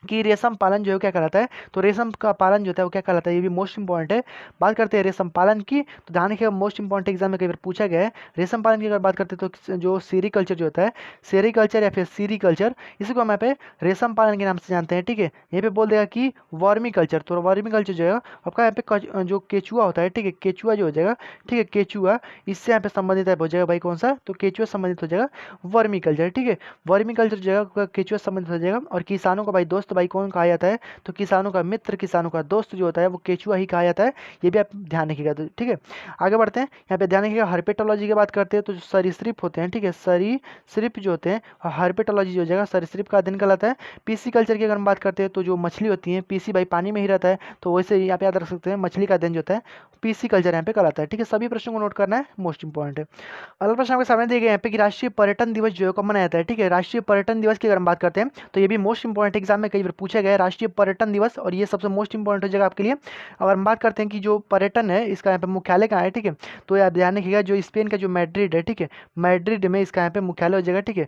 कि रेशम पालन जो है क्या कहलाता है, तो रेशम का पालन जो होता है वो क्या कहलाता है, ये भी मोस्ट इंपॉर्टेंट है। बात करते हैं रेशम पालन की, तो ध्यान रखिएगा, मोस्ट इंपॉर्टेंट एग्जाम में कई बार पूछा गया है। रेशम पालन की अगर बात करते हैं तो जो सेरीकल्चर जो होता है, सेरीकल्चर या फिर सीरीकल्चर, इसी को हम यहाँ पे रेशम पालन के नाम से जानते हैं, ठीक है। यहाँ पे बोल देगा कि वर्मी कल्चर, तो वर्मी कल्चर जो है आपका यहाँ पे जो केचुआ होता है, ठीक है, केचुआ जो हो जाएगा, ठीक है, केचुआ इससे यहाँ पे संबंधित हो जाएगा भाई, कौन सा, तो केचुआ संबंधित हो जाएगा वर्मी कल्चर, ठीक है। वर्मी कल्चर जो है केचुआ संबंधित हो जाएगा। और किसानों का भाई दोस्त भाई कौन कहा जाता है, तो किसानों का मित्र, किसानों का दोस्त जो होता है वो केचुआ ही कहा जाता है, ये भी आप ध्यान रखिएगा, तो ठीक है। आगे बढ़ते हैं, यहाँ पे ध्यान रखिएगा, हर्पेटोलॉजी की बात करते हैं तो जो सरीसृप होते हैं, ठीक है, सरीसृप जो होते हैं, हर्पेटोलॉजी जो हो जाएगा सरीसृप का अध्ययन कहलाता है। पीसी कल्चर की अगर हम बात करते हैं तो जो मछली होती है, पीसी भाई पानी में ही रहता है, तो वैसे यहाँ पे याद रख सकते हैं, मछली का अध्ययन जो होता है पीसी कल्चर यहाँ पे कहलाता है, ठीक है। सभी प्रश्नों को नोट करना है, मोस्ट इंपॉर्टेंट है। अगला प्रश्न आपके सामने दिए गए यहाँ पे कि राष्ट्रीय पर्यटन दिवस जो है कब मनाया जाता है, ठीक है। राष्ट्रीय पर्यटन दिवस की अगर हम बात करते हैं तो ये भी मोस्ट इंपॉर्टेंट एग्जाम में कई बार पूछा गया है, राष्ट्रीय पर्यटन दिवस, और ये सबसे मोस्ट इंपॉर्टेंट हो जाएगा आपके लिए। अगर हम बात करते हैं कि जो पर्यटन है इसका यहाँ पे मुख्यालय कहाँ है, ठीक है, तो आप ध्यान रखिएगा, जो स्पेन का जो मैड्रिड है, ठीक है, मैड्रिड में इसका यहाँ पे मुख्यालय हो जाएगा, ठीक है।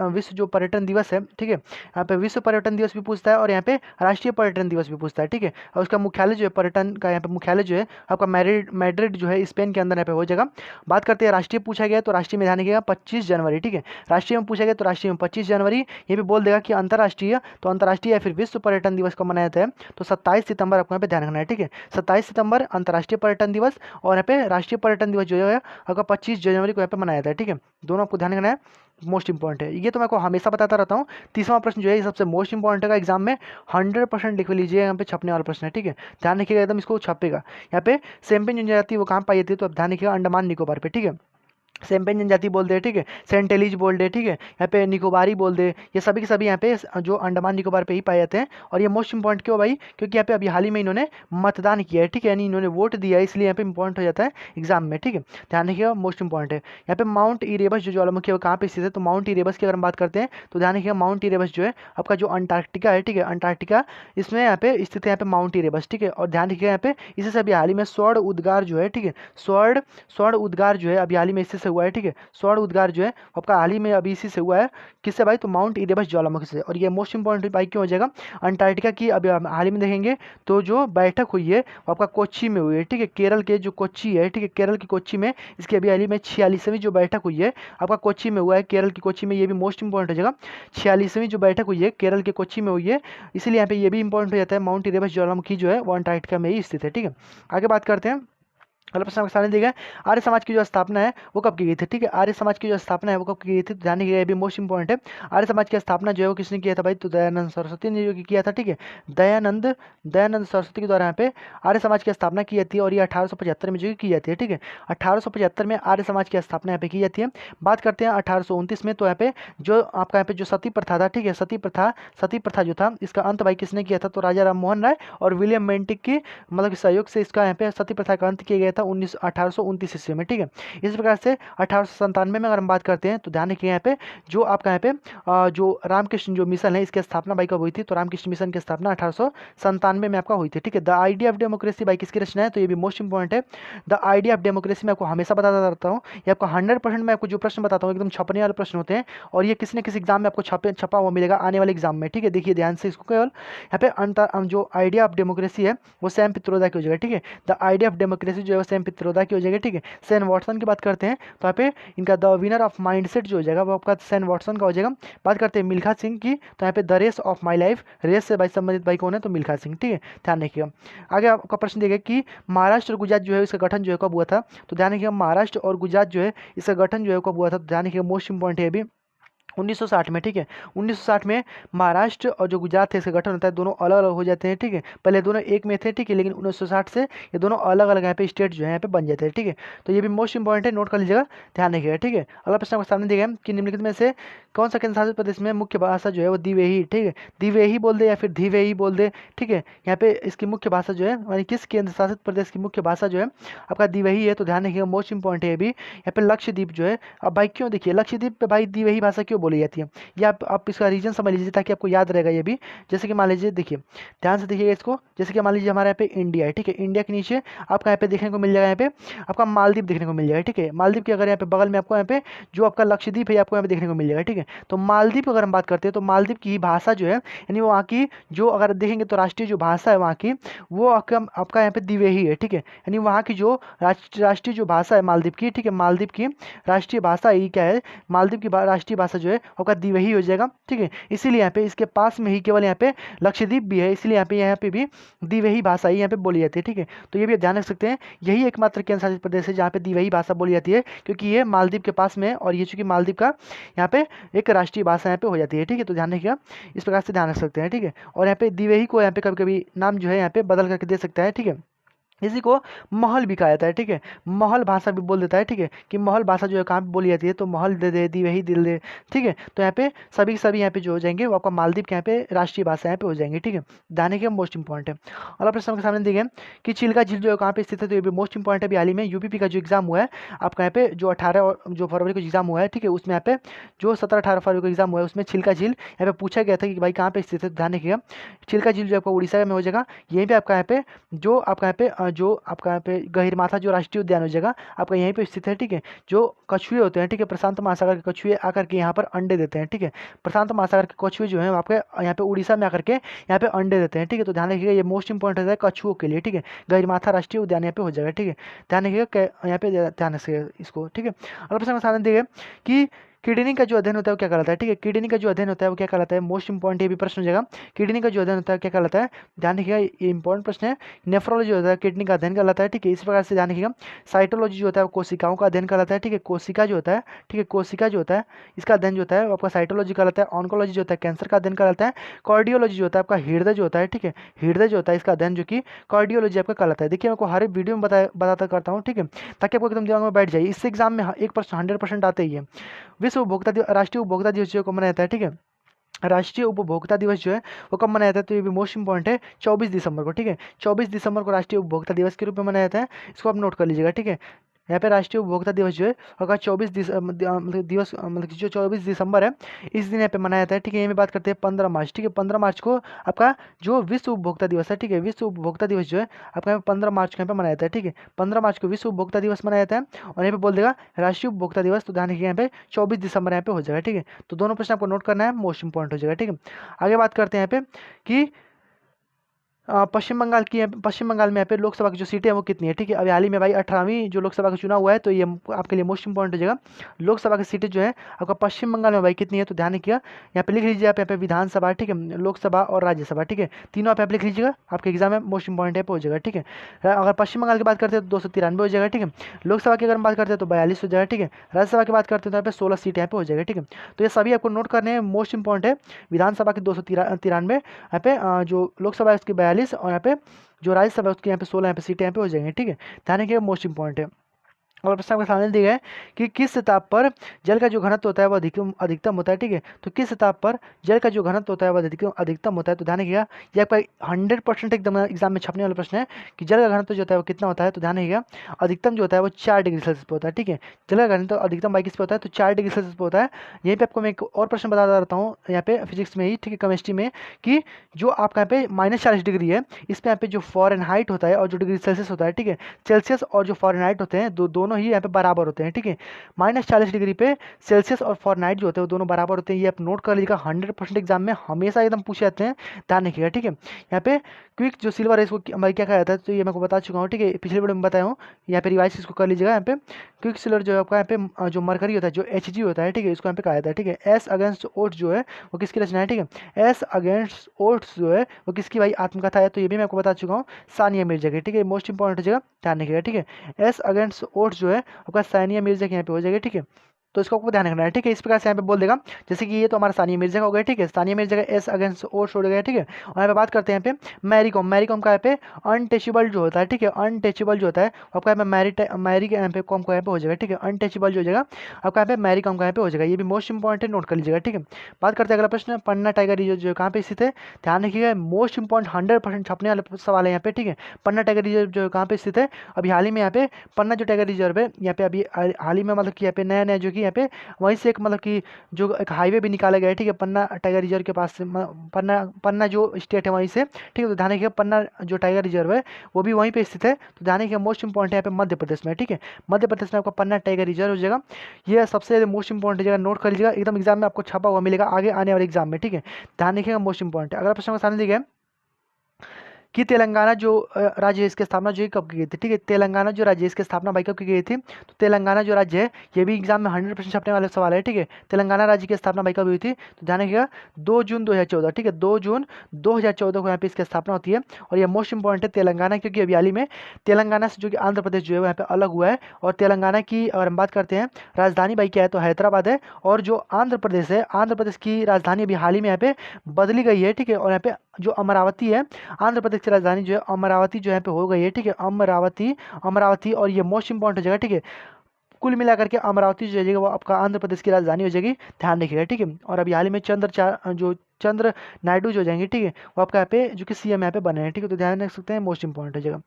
विश्व जो पर्यटन दिवस है, ठीक है, यहाँ पे विश्व पर्यटन दिवस भी पूछता है और यहाँ पे राष्ट्रीय पर्यटन दिवस भी पूछता है, ठीक है। और उसका मुख्यालय जो है पर्यटन का यहाँ पे मुख्यालय जो है आपका मैड्रिड जो है स्पेन के अंदर यहाँ पे हो जाएगा। बात करते हैं राष्ट्रीय पूछा गया तो राष्ट्रीय में ध्यान रखिएगा 25 जनवरी, ठीक है। राष्ट्रीय में पूछा गया तो राष्ट्रीय में 25 जनवरी। ये भी बोल देगा कि अंतर्राष्ट्रीय, तो अंतर्राष्ट्रीय या फिर विश्व पर्यटन दिवस कब मनाया जाता है, तो 27 सितंबर आपको यहाँ पे ध्यान रखना है, ठीक है। 27 सितंबर अंतर्राष्ट्रीय पर्यटन दिवस, और यहाँ पे राष्ट्रीय पर्यटन दिवस जो है आपका 25 जनवरी को यहाँ पे मनाया जाता है, ठीक है। दोनों आपको ध्यान रखना है, मोस्ट इंपॉर्टेंट है। ये तो मैं आपको हमेशा बताता रहता हूँ। तीसरा प्रश्न जो है ये सबसे मोस्ट इंपॉर्टेंट है, एग्जाम में 100% लिख लीजिए, यहाँ पे छपने वाला प्रश्न है, ठीक है। ध्यान रखिएगा, एकदम इसको छपेगा। यहाँ पे सेम्पेन जनजाति वो कहाँ पाई जाती है, तो आप ध्यान रखिएगा, अंडमान निकोबार पे, ठीक है। सेम्पेन जनजाति बोल दे, ठीक है, सेंटेलिज बोल दे, ठीक है, यहाँ पे निकोबारी बोल दे, ये सभी के सभी यहाँ पे जो अंडमान निकोबार पे ही पाए जाते हैं। और ये मोस्ट इंपॉर्टेंट क्यों भाई, क्योंकि यहाँ पे अभी हाल ही में इन्होंने मतदान किया है, ठीक है, यानी इन्होंने वोट दिया है, इसलिए यहाँ पे इंपॉर्टेंट हो जाता है एग्जाम में, ठीक है। ध्यान रखिएगा, मोस्ट इंपॉर्टेंट है। यहाँ पे माउंट इरेबस जो ज्वालामुखी है वो कहाँ पे स्थित है, तो माउंट इरेबस की अगर हम बात करते हैं तो ध्यान रखिएगा, माउंट इरेबस जो है आपका जो अंटार्कटिका है, ठीक है, अंटार्कटिका इसमें यहाँ पे स्थित है, यहाँ पे माउंट इरेबस, ठीक है। और ध्यान रखिएगा यहाँ पे इसी से अभी हाल ही में स्वर्ण उद्गार जो है, ठीक है, स्वर्ण उद्गार जो है अभी हाल ही में इससे से हुआ है, ठीक है। स्वर्ण उद्गार जो है आपका हाल ही में अभी इसी से हुआ है, किससे भाई, तो माउंट इरेबस ज्वालामुखी से। और ये मोस्ट इंपॉर्टेंट भाई क्यों हो जाएगा, अंटार्कटिका की अभी हाल ही में देखेंगे तो जो बैठक हुई है वो आपका कोच्चि में हुई है, ठीक है। केरल के जो कोच्चि है, ठीक है, केरल की कोच्चि में इसकी अभी हाल ही में 46वीं जो बैठक हुई है आपका कोच्चि में हुआ है, केरल की कोच्चि में। ये भी मोस्ट इंपॉर्टेंट हो जाएगा, 46वीं जो बैठक हुई है केरल के कोच्चि में हुई है, इसलिए यहाँ पे ये भी इंपॉर्टेंट हो जाता है, माउंट इरेबस ज्वालामुखी जो है वो अंटार्कटिका में ही स्थित है, ठीक है। आगे बात करते हैं अगला प्रश्न आपके सामने दिया गया है, आर्य समाज की जो स्थापना है वो कब की गई थी। ठीक है, आर्य समाज की जो स्थापना है वो कब की गई थी, तो ध्यान रखिएगा, ये भी मोस्ट इंपॉर्टेंट है। आर्य समाज की स्थापना जो है वो किसने किया था भाई, तो दयानंद सरस्वती ने जो किया था। ठीक है, दयानंद दयानंद सरस्वती के द्वारा यहाँ पे आर्य समाज की स्थापना की जाती है और ये 1875 में जो की जाती है। ठीक है, 1875 में आर्य समाज की स्थापना यहाँ पे की जाती है। बात करते हैं 1829 में, तो यहाँ पे जो आपका यहाँ पे जो सती प्रथा था, ठीक है, सती प्रथा जो था इसका अंत भाई किसने किया था, तो राजा राम मोहन राय और विलियम मेंटिक की मतलब सहयोग से इसका यहाँ पे सती प्रथा का अंत किया गया था 1829 ईस्वी में। ठीक है, इस प्रकार से 1897 में अगर हम बात करते हैं तो ध्यान रखिए यहाँ पे जो आपका यहाँ पे जो रामकृष्ण जो मिशन है इसकी स्थापना भाई कब हुई थी, तो रामकृष्ण मिशन की स्थापना 1897 में आपका हुई थी। ठीक है, द आइडिया ऑफ डेमोक्रेसी भाई किसकी रचना है, तो ये भी मोस्ट इंपॉर्टेंट है। द आइडिया ऑफ डेमोक्रेसी मैं आपको हमेशा बताता रहता हूँ, ये आपको 100% मैं आपको जो प्रश्न बताता हूँ एकदम छपने वाले प्रश्न होते हैं और ये किसी न किसी एग्जाम में आपको छपा हुआ मिलेगा आने वाले एग्जाम में। ठीक है, देखिए ध्यान से इसको, केवल यहाँ पे जो आइडिया ऑफ डेमोक्रेसी है वो सैम पित्रोदा की हो जाएगा। ठीक है, द आइडिया ऑफ डेमोक्रेसी जो है वो सैम पित्रोदा की हो जाएगी। ठीक है, सैन वाटसन की बात करते हैं तो यहाँ पे इनका द विनर ऑफ माइंडसेट जो हो जाएगा वो आपका सैन वाटसन का हो जाएगा। बात करते हैं मिल्खा सिंह की, तो यहाँ पे the race of my life, race से भाई संबंधित भाई कौन है, तो मिल्खा सिंह। ठीक है, ध्यान रखिएगा। आगे आपका प्रश्न देखिए कि महाराष्ट्र और गुजरात जो है इसका गठन जो है कब हुआ था, तो ध्यान रखिएगा महाराष्ट्र और गुजरात जो है इसका गठन जो है कब हुआ था, तो ध्यान रखिएगा मोस्ट इंपॉर्टेंट है अभी 1960 में। ठीक है, 1960 में महाराष्ट्र और जो गुजरात है इसका गठन होता है, दोनों अलग अलग हो जाते हैं। ठीक है, पहले दोनों एक में थे। ठीक है, लेकिन 1960 से ये दोनों अलग अलग यहाँ पे स्टेट जो है यहाँ पे बन जाते हैं। ठीक है, तो ये भी मोस्ट इंपॉर्टेंट है, नोट कर लीजिएगा, ध्यान रखिएगा। ठीक है, अगला प्रश्न आपके सामने दिया गया कि निम्नलिखित में से कौन सा केंद्र शासित प्रदेश में मुख्य भाषा जो है वो दिवेही। ठीक है, दिवेही बोल दे या फिर धिवेही बोल दे। ठीक है, यहाँ पे इसकी मुख्य भाषा जो है यानी किस केंद्र शासित प्रदेश की मुख्य भाषा जो है आपका दिवेही है, तो ध्यान रखिएगा मोस्ट इंपॉर्टेंट है अभी यहाँ पे लक्षद्वीप जो है। अब भाई क्यों, देखिए लक्षद्वीप पे भाई दिवेही भाषा क्यों बोली जाती है, या आप इसका रीजन समझ लीजिए ताकि आपको याद रहेगा ये भी। जैसे कि मान लीजिए, देखिए ध्यान से देखिएगा इसको, जैसे कि मान लीजिए हमारे यहाँ पे इंडिया है। ठीक है, इंडिया के नीचे आपका यहाँ पे देखने को मिल जाएगा, यहाँ पे आपका मालदीव देखने को मिल जाएगा। ठीक है, मालदीव के अगर यहाँ पे बगल में आपको यहाँ पे जो आपका लक्षद्वीप है आपको यहाँ पे देखने को मिल जाएगा। ठीक है, तो मालदीव अगर हम बात करते हैं तो मालदीव की भाषा जो है यानी वहाँ की जो अगर देखेंगे तो राष्ट्रीय जो भाषा है वहाँ की वो आपका यहाँ पे दिवेही है। ठीक है, यानी वहाँ की जो राष्ट्रीय जो भाषा है मालदीव की, ठीक है, मालदीव की राष्ट्रीय भाषा ये क्या है, मालदीव की राष्ट्रीय भाषा जो है आपका दिवेही हो जाएगा। ठीक है, इसीलिए यहाँ पे इसके पास में ही केवल यहाँ पे लक्षद्वीप भी है, इसलिए यहाँ पे भी दिवेही भाषा ही यहाँ पे बोली जाती है। ठीक है, तो ये भी आप ध्यान रख सकते हैं, यही एकमात्र केंद्र शासित प्रदेश है जहाँ पे दिवेही भाषा बोली जाती है, क्योंकि ये मालदीव के पास में है और ये चूंकि मालदीव का यहाँ पे एक राष्ट्रीय भाषा यहाँ पे हो जाती है। ठीक है, तो ध्यान रखिएगा, इस प्रकार से ध्यान रख सकते हैं। ठीक है, और यहाँ पे दिवेही को यहाँ पे कभी कभी नाम जो है यहाँ पे बदल करके दे सकता है। ठीक है, इसी को महल भी कहा जाता है। ठीक है, महल भाषा भी बोल देता है। ठीक है, कि महल भाषा जो है कहाँ पे बोली जाती है, तो महल दे दे, दिवेही दिल दे। ठीक है, तो यहाँ पे सभी यहाँ पे जो हो जाएंगे वो आपका मालदीव के यहाँ पे राष्ट्रीय भाषा यहाँ पे हो जाएंगे। ठीक है, ध्यान के मोस्ट इंपॉर्टेंट है। और प्रश्न के सामने देखें कि चिल्का झील जो है कहाँ पे स्थित है, तो ये भी मोस्ट इंपॉर्टेंट है। अभी हाल ही में यूपीपी का जो एग्जाम हुआ है आपका यहाँ पे जो 18 जो फरवरी को एग्जाम हुआ है, ठीक है, उसमें यहाँ पे जो 17-18 फरवरी को एग्जाम हुआ है उसमें चिल्का झील यहाँ पे पूछा गया था कि भाई कहाँ पे स्थित है, तो ध्यान रखिएगा चिल्का झील जो आपका उड़ीसा में हो जाएगा। यहीं पे आपका यहाँ पे जो आपका यहाँ पे जो आपका यहाँ पे गहिरमाथा जो राष्ट्रीय उद्यान हो जाएगा आपका यहीं पे स्थित है। ठीक है, जो कछुए होते हैं, ठीक है, प्रशांत महासागर के कछुए आकर के यहाँ पर अंडे देते हैं। ठीक है, प्रशांत महासागर के कछुए जो है आपके यहाँ पे उड़ीसा में आकर के यहाँ पे अंडे देते हैं। ठीक है, तो ध्यान रखिएगा ये मोस्ट इंपॉर्टेंट होता है कछुओं के लिए। ठीक है, गहिरमाथा राष्ट्रीय उद्यान यहाँ पे हो जाएगा। ठीक है, ध्यान रखिएगा यहाँ पे ध्यान रखिएगा इसको। ठीक है, अगला प्रश्न सामने देखिए कि किडनी का जो अध्ययन होता है वो क्या कहलाता है। ठीक है, किडनी का जो अध्ययन होता है वो क्या कहलाता है, मोस्ट इंपॉर्टेंट ये भी प्रश्न हो जाएगा। किडनी का जो अध्ययन होता है क्या कहलाता है, ध्यान रखिएगा ये इंपॉर्टेंट प्रश्न है। नेफ्रोलॉजी होता है किडनी का अध्ययन कहलाता है। ठीक है, इस प्रकार से ध्यान रखिएगा। साइटोलॉजी जो होता है वो कोशिकाओं का अध्ययन कहलाता है। ठीक है, कोशिका जो होता है, ठीक है, कोशिका जो होता है इसका अध्ययन जो होता है वो आपका साइटोलॉजी कहलाता है। ऑन्कोलॉजी जो होता है कैंसर का अध्ययन कहलाता है। कार्डियोलॉजी जो होता है आपका हृदय जो होता है, ठीक है, हृदय जो होता है इसका अध्ययन जो कि कार्डियोलॉजी आपका कहलाता है। देखिए मैं आपको हर एक वीडियो में बताता करता हूँ। ठीक है, ताकि आपको एकदम दिमाग में बैठ जाए। इससे एग्जाम में 100% आते ही है। विश्व उपभोक्ता दिवस, राष्ट्रीय उपभोक्ता दिवस जो मनाया जाता है। ठीक है, राष्ट्रीय उपभोक्ता दिवस जो है वो कब मनाया जाता है, तो ये भी मोस्ट इंपॉर्टेंट है 24 दिसंबर को। ठीक है, 24 दिसंबर को राष्ट्रीय उपभोक्ता दिवस के रूप में मनाया जाता है, इसको आप नोट कर लीजिएगा। ठीक है, यहाँ पे राष्ट्रीय उपभोक्ता दिवस जो है होगा 24 दिवस मतलब जो 24 दिसंबर है इस दिन यहाँ पे मनाया जाता है। ठीक है, ये बात करते हैं 15 मार्च। ठीक है, 15 मार्च को आपका जो विश्व उपभोक्ता दिवस है, ठीक है, विश्व उपभोक्ता दिवस जो है आपका यहाँ पे 15 मार्च को यहाँ पे मनाया जाता है। ठीक है, 15 मार्च को विश्व उपभोक्ता दिवस मनाया जाता है और यहाँ पे बोल देगा राष्ट्रीय उपभोक्ता दिवस, तो ध्यान रखिए यहाँ पे 24 दिसंबर यहाँ पे हो जाएगा। ठीक है, तो दोनों प्रश्न आपको नोट करना है, मोस्ट इंपॉर्टेंट हो जाएगा। ठीक है, आगे बात करते हैं यहाँ पे कि पश्चिम बंगाल में यहाँ पे लोकसभा की जो सीटें हैं वो कितनी है, ठीक है। अभी हाल ही में भाई 18वीं जो लोकसभा का चुनाव हुआ है, तो ये आपके लिए मोस्ट इंपॉर्टेंट हो जाएगा। लोकसभा की सीटें जो है आपका पश्चिम बंगाल में भाई कितनी है, तो ध्यान रखिएगा। यहाँ पे लिख लीजिए आप, यहाँ पे विधानसभा, ठीक है, लोकसभा और राज्यसभा, ठीक है, तीनों आप यहाँ पे लिख लीजिएगा, आपके एग्जाम में मोस्ट इंपॉर्टेंट है हो जाएगा, ठीक है। अगर पश्चिम बंगाल की बात करते हैं तो 293 हो जाएगा, ठीक है। लोकसभा की अगर हम बात करते हैं तो 42 हो जाएगा, ठीक है। राज्यसभा की बात करते हैं तो यहाँ पे 16 सीट यहाँ पे हो जाएगा, ठीक है। तो ये सभी आपको नोट करने हैं, मोस्ट इंपॉर्टेंट है। विधानसभा की 293 यहाँ पे, जो लोकसभा है उसकी 42, और यहाँ पे जो राज्यसभा है उसकी यहाँ पे 16 यहाँ पे सीटें यहाँ पे हो जाएंगी, ठीक है। ध्यान रखिएगा, मोस्ट इंपॉर्टेंट है। और प्रश्न आपके सामने दिया है कि किस ताप पर जल का जो घनत्व होता है वो अधिकतम होता है, ठीक है। तो किस ताप पर जल का जो घनत्व होता है वो अधिकतम होता है, तो ध्यान रखिएगा, ये आपका 100% एकदम एग्जाम में छपने वाला प्रश्न है कि जल का घनत्व जो होता है वो कितना होता है, तो ध्यान रखिएगा, अधिकतम जो होता है वो 4 डिग्री सेल्सियस पे होता है, ठीक है। जल का घनत्व अधिकतम बाई किस पे होता है, तो 4 डिग्री सेल्सियस पे होता है। यहीं पे आपको मैं एक और प्रश्न बताता रहता हूँ यहाँ पे फिजिक्स में ही, ठीक है, केमिस्ट्री में, कि जो आपका यहाँ पे -40 डिग्री है, इस पे यहाँ पे जो फॉरेनहाइट होता है और जो डिग्री सेल्सियस होता है, ठीक है, सेल्सियस और जो फॉरेनहाइट होते हैं दोनों ही यहाँ पे बराबर होते हैं, ठीक है। -40 डिग्री पे सेल्सियस और फॉरेनहाइट जो होते हैं वो दोनों बराबर होते हैं, ये आप नोट कर लीजिएगा। 100% एग्जाम में हमेशा एकदम पूछे जाते हैं, ध्यान रखिएगा, ठीक है। यहाँ पे क्विक जो सिल्वर है इसको भाई क्या कहा जाता है, तो ये मैं आपको बता चुका हूँ, ठीक है, पिछले वीडियो में बताया हूँ। यहाँ पे रिवाइज इसको कर लीजिएगा। यहाँ पे क्विक सिल्वर जो है आपका यहाँ पे जो मरकरी होता है, जो Hg होता है, ठीक है, इसको यहाँ पे कहा जाता है, ठीक है। एस अगेंस्ट ओट्स जो है वो किसकी रचना है, ठीक है। एस अगेंस्ट ओट्स जो है वो किसकी भाई आत्मकथा है, तो ये भी मैं आपको बता चुका हूँ, सानिया मिर्जा की, ठीक है। मोस्ट इंपॉर्टेंट जगह ध्यान रखिएगा, ठीक है। एस अगेंस्ट ओट्स जो है आपका सानिया मिर्जा के यहाँ पे हो जाएगा, ठीक है। तो इसको आपको ध्यान रखना है, ठीक है। इस प्रकार से यहाँ पे बोल देगा, जैसे कि ये तो हमारा सानिया मिर्जा का हो गया, ठीक है, सानिया मिर्जा का एस अगेंस्ट ओट्स हो गया, ठीक है। और यहाँ पे बात करते हैं यहाँ पे मैरी कॉम का यहाँ पे अनटचेबल जो होता है, ठीक है, अनटचेबल जो होता है आपका यहाँ पे मैरी के यहाँ पे कॉम का यहाँ पे हो जाएगा, ठीक है। अनटचेबल जो हो जाएगा आपका यहाँ पे मैरी कॉम का यहाँ पे हो जाएगा, ये भी मोस्ट इंपॉर्टेंट नोट कर लीजिएगा, ठीक है। बात करते हैं अगला प्रश्न, पन्ना टाइगर रिजर्व जो कहाँ पे स्थित है, ध्यान रखिएगा, मोस्ट इंपॉर्टेंट 100% छपने वाला सवाल है यहाँ पे, ठीक है। पन्ना टाइगर रिजर्व जो कहाँ पे स्थित है, अभी हाल ही में यहाँ पे पन्ना जो टाइगर रिजर्व है यहाँ पे अभी हाल ही में मतलब कि यहाँ पे नया जो कि यहाँ पे वहीं से एक मतलब कि जो एक हाईवे भी निकाला गया है, ठीक है, पन्ना टाइगर रिजर्व के पास से, पन्ना जो स्टेट है वहीं से, ठीक है। तो ध्यान रखिएगा, पन्ना जो टाइगर रिजर्व है वो भी वहीं पे स्थित है, तो ध्यान रखिएगा, मोस्ट इंपॉर्टेंट है यहाँ पे मध्य प्रदेश में, ठीक है। मध्य प्रदेश में आपका पन्ना टाइगर रिजर्व हो जाएगा, ये सबसे ज़्यादा मोस्ट इंपॉर्टेंट जगह, नोट कर लीजिएगा, एकदम एग्जाम में आपको छपा हुआ मिलेगा आगे आने वाले एग्जाम में, ठीक है। ध्यान रखिएगा, मोस्ट इंपॉर्टेंट है। अगला प्रश्न सामने दिया गया कि तेलंगाना जो राज्य है इसकी स्थापना जो है कब की गई थी, ठीक है। तेलंगाना जो राज्य है इसकी स्थापना भाई कब की गई थी, तो तेलंगाना जो राज्य है ये भी एग्जाम में 100% छपने वाला सवाल है, ठीक है। तेलंगाना राज्य की स्थापना भाई कब हुई थी, तो ध्यान रखिएगा 2 जून 2014, ठीक है, 2 जून 2014 को यहाँ पे इसकी स्थापना होती है। और ये मोस्ट इंपॉर्टेंट है तेलंगाना, क्योंकि अभी हाल ही में तेलंगाना से जो कि आंध्र प्रदेश जो है यहाँ पे अलग हुआ है, और तेलंगाना की अगर हम बात करते हैं राजधानी भाई क्या है, तो हैदराबाद है। और जो आंध्र प्रदेश है, आंध्र प्रदेश की राजधानी अभी हाल ही में यहाँ पे बदली गई है, ठीक है। और यहाँ पे जो अमरावती है, आंध्र प्रदेश की राजधानी जो है अमरावती जो यहाँ पे हो गई है, ठीक है, अमरावती। और ये मोस्ट इंपॉर्टेंट जगह, ठीक है, कुल मिलाकर के अमरावती जो है वो आपका आंध्र प्रदेश की राजधानी हो जाएगी, ध्यान रखिएगा, ठीक है। और अभी हाल ही में चंद्र नायडू जो हो जाएंगे, ठीक है, वो आपका यहाँ पे जो कि सीएम यहाँ पे बने हैं, ठीक है। तो ध्यान रख सकते हैं, मोस्ट इंपॉर्टेंट जगह।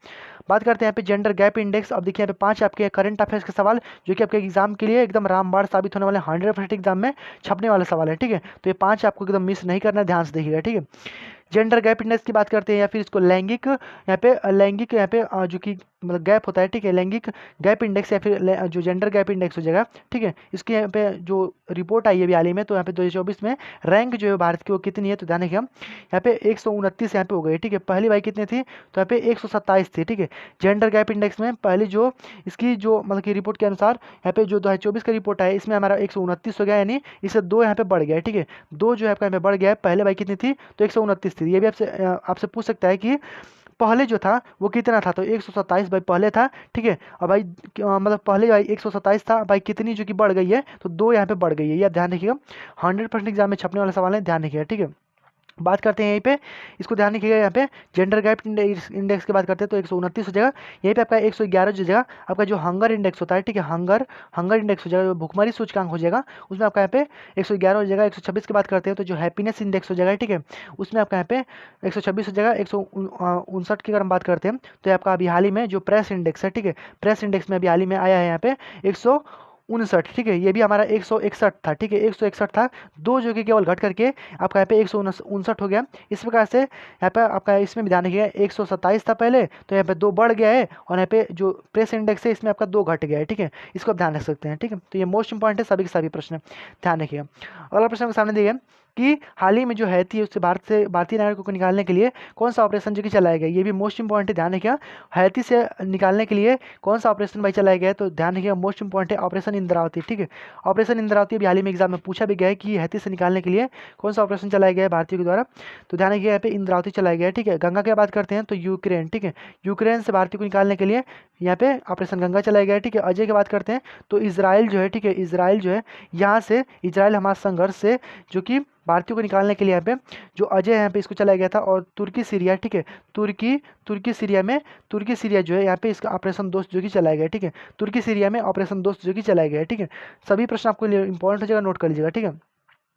बात करते हैं यहाँ पे जेंडर गैप इंडेक्स। अब देखिए यहाँ पे 5 आपके करंट अफेयर्स के सवाल जो कि आपके एग्जाम के लिए एकदम रामबाण साबित होने वाले, 100% एग्जाम में छपने वाला सवाल है, ठीक है। तो ये 5 आपको एकदम मिस नहीं करना है, ध्यान से देखिएगा, ठीक है। जेंडर गैप इंडेक्स की बात करते हैं, या फिर इसको लैंगिक यहाँ पे जो कि मतलब गैप होता है, ठीक है, लैंगिक गैप इंडेक्स या फिर जो जेंडर गैप इंडेक्स हो जाएगा, ठीक है। इसके यहाँ पे जो रिपोर्ट आई है अभी हाल ही में, तो यहाँ पे 2024 में रैंक जो है भारत की वो कितनी है, तो ध्यान रखिए, हम यहाँ पे 129 यहाँ पे हो गई, ठीक है। पहली बाई कितनी थी, तो यहाँ पे 127 थी, ठीक है। जेंडर गैप इंडेक्स में पहली जो इसकी जो मतलब कि रिपोर्ट के अनुसार यहाँ पे जो 2024 का रिपोर्ट है, इसमें हमारा 129 हो गया, यानी इससे 2 यहाँ पे बढ़ गया है, ठीक है। 2 जो है आपका यहाँ पे बढ़ गया है, पहले बाई कितनी थी, तो 129 थी। ये भी आपसे पूछ सकता है कि पहले जो था वो कितना था, तो 127 भाई पहले था, ठीक है। और भाई मतलब पहले भाई 127 था, भाई कितनी जो कि बढ़ गई है, तो 2 यहाँ पे बढ़ गई है, ये आप ध्यान रखिएगा, 100% एग्जाम में छपने वाला सवाल है, ध्यान रखिएगा, ठीक है। बात करते हैं यहीं पे, इसको ध्यान रखिएगा, यहाँ पे जेंडर गैप इंडेक्स की बात करते हैं तो 129 हो जाएगा। यहीं पे आपका 111 जो जगह आपका जो हंगर इंडेक्स होता है, ठीक है, हंगर इंडेक्स हो जाएगा, भूखमरी सूचकांक हो जाएगा, उसमें आपका यहाँ पे 111 हो जाएगा। 126 की बात करते हैं तो जो हैप्पीनेस इंडेक्स हो जाएगा, ठीक है, उसमें आपका यहाँ पे 126 हो जाएगा। 159 की अगर हम बात करते हैं तो आपका अभी हाल ही में जो प्रेस इंडेक्स है, ठीक है, प्रेस इंडेक्स में अभी हाल ही में आया है यहाँ पे 159, ठीक है। ये भी हमारा 161 था, ठीक है, 161 था, 2 जो कि केवल घट करके आपका यहाँ पे 159 हो गया। इस प्रकार से यहाँ पे आपका इसमें भी ध्यान रखिएगा, 127 था पहले, तो यहाँ पे 2 बढ़ गया है, और यहाँ पे जो प्रेस इंडेक्स है इसमें आपका 2 घट गया है, ठीक है। इसको आप ध्यान रख सकते हैं, ठीक है। तो ये मोस्ट इंपॉर्टेंट है, सभी के सभी प्रश्न ध्यान रखिएगा। अगला प्रश्न के सामने दिए कि हाल ही में जो हैती है उससे भारतीय नागरिकों को निकालने के लिए कौन सा ऑपरेशन जो कि चलाया गया, ये भी मोस्ट इंपॉर्टेंट है, ध्यान रखिएगा। हैती से निकालने के लिए कौन सा ऑपरेशन भाई चलाया गया है, तो ध्यान रखिएगा मोस्ट इंपॉर्टेंट है ऑपरेशन इंद्रावती। ठीक है, ऑपरेशन इंद्रावती अभी हाल ही में एग्जाम में पूछा भी गया है कि हैती से निकालने के लिए कौन सा ऑपरेशन चलाया गया है भारतीयों के द्वारा, तो ध्यान रखिएगा यहाँ पे इंद्रावती चलाया गया है। ठीक है, गंगा की बात करते हैं तो यूक्रेन। ठीक है, यूक्रेन से भारतीयों को निकालने के लिए यहाँ पे ऑपरेशन गंगा चलाया गया है। ठीक है, अजय की बात करते हैं तो इजराइल जो है, ठीक है, इजराइल जो है यहाँ से इजराइल हमास संघर्ष से जो कि भारतीयों को निकालने के लिए यहाँ पे जो अजय है यहाँ पे इसको चलाया गया था। और तुर्की सीरिया, ठीक है, तुर्की सीरिया जो है यहाँ पे इसका ऑपरेशन दोस्त जो कि चलाया गया है। ठीक है, तुर्की सीरिया में ऑपरेशन दोस्त जो कि चलाया गया है। ठीक है, सभी प्रश्न आपको इंपॉर्टेंट हो जाएगा, नोट कर लीजिएगा। ठीक है,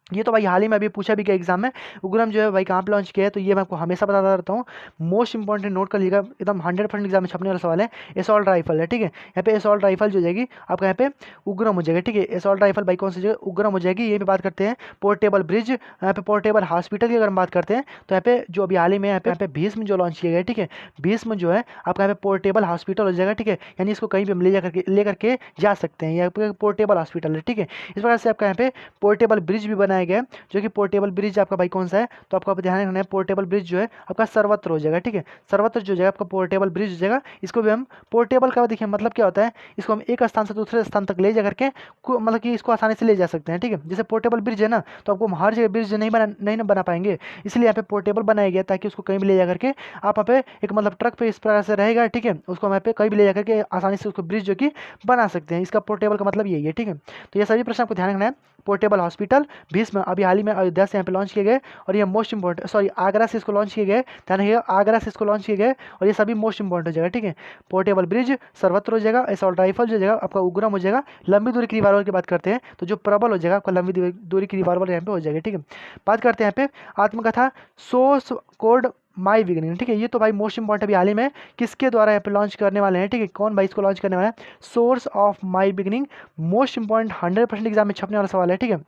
ये तो भाई हाल ही में अभी पूछा भी गया एग्जाम में, उग्रम जो है भाई कहाँ पे लॉन्च किया है, तो ये मैं आपको हमेशा बताता रहता हूँ। मोस्ट इंपॉर्टेंट नोट कर लीजिएगा, एकदम 100% एग्जाम में छपने वाला सवाल है। एसॉल्ट राइफल है। ठीक है, यहाँ पे एसॉल्ट राइफल जो जाएगी आपका यहाँ पे उग्रम हो जाएगा। ठीक है, एसॉल्ट राइफल भाई कौन सी जगह उग्रम हो जाएगी, ये भी बात करते हैं। पोर्टेबल ब्रिज, यहाँ पे पोर्टेबल हॉस्पिटल की अगर हम बात करते हैं तो यहाँ पे जो अभी हाल ही में यहाँ पे भीष्म जो लॉन्च किया गया है। ठीक है, भीष्म जो है आपका यहाँ पे पोर्टेबल हॉस्पिटल हो जाएगा। ठीक है, यानी इसको कहीं भी हम ले करके जा सकते हैं, यहाँ पे पोर्टेबल हॉस्पिटल है। ठीक है, इस प्रकार से आपका यहाँ पे पोर्टेबल ब्रिज भी बनाया गया है, जो कि पोर्टेबल ब्रिज आपका भाई कौन सा है, तो आपको ध्यान रखना है पोर्टेबल ब्रिज जो है आपका सर्वत्र हो जाएगा। ठीक है, सर्वत्र जो जाएगा आपका पोर्टेबल ब्रिज हो जाएगा। इसको भी हम पोर्टेबल का देखिए मतलब क्या होता है, इसको हम एक स्थान से दूसरे स्थान तक ले जा करके मतलब कि इसको आसानी से ले जा सकते हैं। ठीक है, जैसे पोर्टेबल ब्रिज है ना, तो आपको हर जगह ब्रिज नहीं ना बना पाएंगे, इसलिए यहाँ पे पोर्टेबल बनाया गया ताकि उसको कहीं भी ले जा करके आप यहाँ पे एक मतलब ट्रक पे इस प्रकार से रहेगा। ठीक है, उसको हम यहाँ पे कहीं भी ले जा करके आसानी से उसको ब्रिज जो कि बना सकते हैं, इसका पोर्टेबल का मतलब यही है। ठीक है, तो ये सभी प्रश्न आपको ध्यान रखना है। पोर्टेबल हॉस्पिटल भीष्म अभी हाल ही में अयोध्या से यहाँ पे लॉन्च किए गए, और ये मोस्ट इंपॉर्टेंट, सॉरी आगरा से इसको लॉन्च किए गए, ध्यान रखिएगा आगरा से इसको लॉन्च किए गए, और ये सभी मोस्ट इंपॉर्टेंट हो जाएगा। ठीक है, पोर्टेबल ब्रिज सर्वत्र हो जाएगा, असॉल्ट राइफल जो जाएगा आपका उग्रम हो जाएगा। लंबी दूरी की रिवॉल्वर की बात करते हैं तो जो प्रबल हो जाएगा आपका लंबी दूरी की रिवॉल्वर यहाँ पे हो जाएगा। ठीक है, बात करते हैं यहाँ पे आत्मकथा सोर्स कोड माई बिगनिंग। ठीक है, ये तो भाई मोस्ट इंपॉर्टेंट अभी हाल ही में किसके द्वारा यहाँ पे लॉन्च करने वाले हैं। ठीक है, कौन भाई इसको लॉन्च करने वाला है, source of my beginning. Most important 100% exam में छपने वाला सवाल है। ठीक है,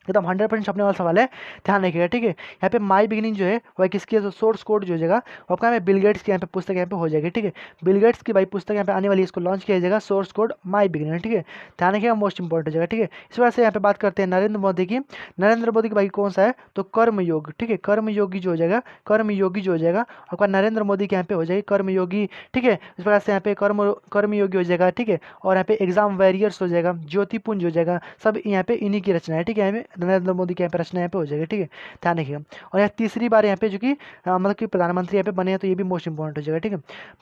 एकदम 100% छपने वाला सवाल है, ध्यान रखिएगा। ठीक है, यहाँ पे माई बिगिनिंग जो है वह किसकी है, सोर्स कोड जो हो जाएगा वो आपका यहाँ पे बिल गेट्स की यहाँ पे पुस्तक यहाँ पे हो जाएगी। ठीक है, बिल गेट्स की भाई पुस्तक यहाँ पे आने वाली है, इसको लॉन्च किया जाएगा सोर्स कोड माई बिगिनिंग। ठीक है, ध्यान रखिएगा मोस्ट इंपॉर्टेंट हो जाएगा। ठीक है, इस वजह से यहाँ पे बात करते हैं नरेंद्र मोदी की। नरेंद्र मोदी की भाई कौन सा है, तो कर्मयोग। ठीक है, कर्मयोगी जो हो जाएगा, कर्मयोगी जो हो जाएगा आपका नरेंद्र मोदी के यहाँ पे हो जाएगी कर्मयोगी। ठीक है, इस प्रकार से यहाँ पे कर्मयोगी हो जाएगा। ठीक है, और यहाँ पे एग्जाम वॉरियर्स हो जाएगा, ज्योतिपुंज हो जाएगा, सब यहाँ पे इन्हीं की रचना है। ठीक है, नरेंद्र मोदी के प्रश्न यहाँ पे हो जाएगा। ठीक है, ध्यान रखिएगा। और यहाँ तीसरी बार यहाँ पे जो कि मतलब कि प्रधानमंत्री यहाँ पे बने हैं, तो ये भी मोस्ट इंपॉर्टेंट हो जाएगा। ठीक है,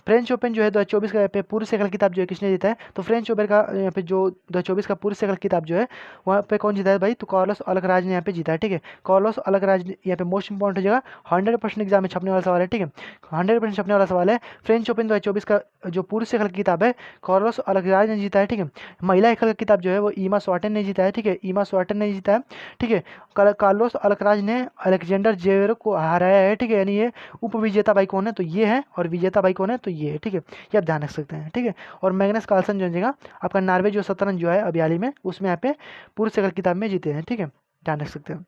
फ्रेंच ओपन जो है 2024 का यहाँ पे पूर्व श्रृंखला किताब जो है किसने जीता है, तो फ्रेंच ओपन का यहाँ पे जो 2024 का पूर्व श्रृंखला किताब जो है वहाँ पे कौन जीता है भाई, तो कार्लोस अलकराज ने यहाँ पे जीता है। ठीक है, कार्लोस अलकराज यहाँ पे मोस्ट इंपॉर्टेंट हो जाएगा, 100% एग्जाम में छपने वाला सवाल है। ठीक है, 100% छपने वाला सवाल है। फ्रेंच ओपन 2024 का जो पूर्व श्रृंखला की किताब है कार्लोस अलकराज ने जीता है। ठीक है, महिला एकल की किताब जो है वो ईमा स्वाटन ने जीता है। ठीक है, ईमा स्वाटन ने जीता है। ठीक है, कार्लोस अलकराज ने अलेक्जेंडर जेवेरो को हराया है। ठीक है, यानी ये उपविजेता भाई कौन है, तो ये है, और विजेता भाई कौन है, तो ये है। ठीक है, ये आप ध्यान रख सकते हैं। ठीक है, और मैग्नस कार्लसन जो जगह आपका नॉर्वे जो शतरंज जो है अभी हाल ही में उसमें यहाँ पे पूर्व श्रृंखला किताब में जीते हैं। ठीक है, ध्यान रख सकते हैं।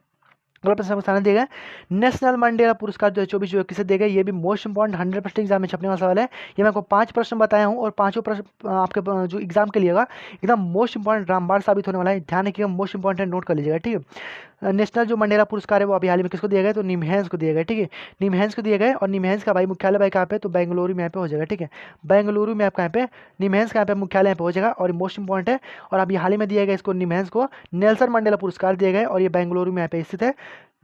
अगला प्रश्न स्थान दिया गया नेशनल मंडेला पुरस्कार 2024 जो है किसे देगा, ये भी मोस्ट इंपॉर्टेंट 100% एग्जाम में छपने वाला सवाल है। ये मैं आपको 5 प्रश्न बताया हूँ, और पांचों प्रश्न आपके जो एग्जाम के लिए होगा एकदम मोस्ट इंपॉर्टेंट रामबाण साबित होने वाला है, ध्यान रखिएगा, मोस्ट इंपॉर्टेंट नोट कर लीजिएगा। ठीक है, नेशनल जो मंडेला पुरस्कार है वो अभी हाल ही में किसको दिया गया, तो निमहैंस को दिया गया। ठीक है, निमहैंस को दिया गया, और निमहैंस का भाई मुख्यालय भाई कहाँ पे, तो बेंगलुरु में यहाँ पे हो जाएगा। ठीक है, बेंगलुरु में आपका यहाँ पे निमहैंस का यहाँ पे मुख्यालय यहाँ पे हो जाएगा, और ये मोस्ट इंपॉर्टेंट है। और अभी हाल ही में दिया गया इसको निमहैंस को नेल्सन मंडेला पुरस्कार दिया गया, और ये बेंगलुरु में यहाँ पे स्थित है,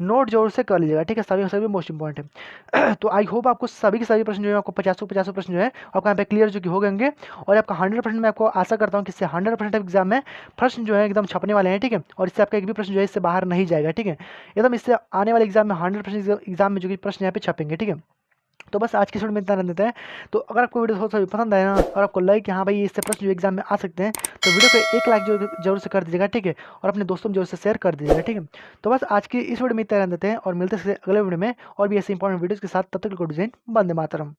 नोट जरूर से कर लीजिएगा। ठीक है, सभी मोस्ट इंपॉर्टेंट है। तो आई होप आपको सभी के सभी प्रश्न जो है आपको 50 प्रश्न जो है आपको यहाँ पे क्लियर जो कि हो गएंगे, और आपका 100% मैं आपको आशा करता हूँ कि इससे 100% एग्जाम में प्रश्न जो है एकदम छपने वाले हैं। ठीक है, और इससे आपका एक भी प्रश्न जो है इससे बाहर नहीं जाएगा। ठीक है, एकदम इससे आने वाले एग्जाम में 100% एग्जाम में जो कि प्रश्न यहाँ पे छपेंगे। ठीक है, तो बस आज की वीडियो में इतना रहने देते हैं। तो अगर आपको वीडियो थोड़ा सा पसंद आया ना, और आपको लगे कि हाँ भाई इससे प्रश्न जो एग्जाम में आ सकते हैं, तो वीडियो को 1 लाइक जरूर से कर दीजिएगा। ठीक है, और अपने दोस्तों में जरूर से शेयर कर दीजिएगा। ठीक है, तो बस आज की इस वीडियो में इतना रहने देते हैं, और मिलते हैं अगले वीडियो में और भी ऐसे इंपॉर्टेंट वीडियोज़ के साथ। तब तक गुड डिजाइन, वंदे मातरम।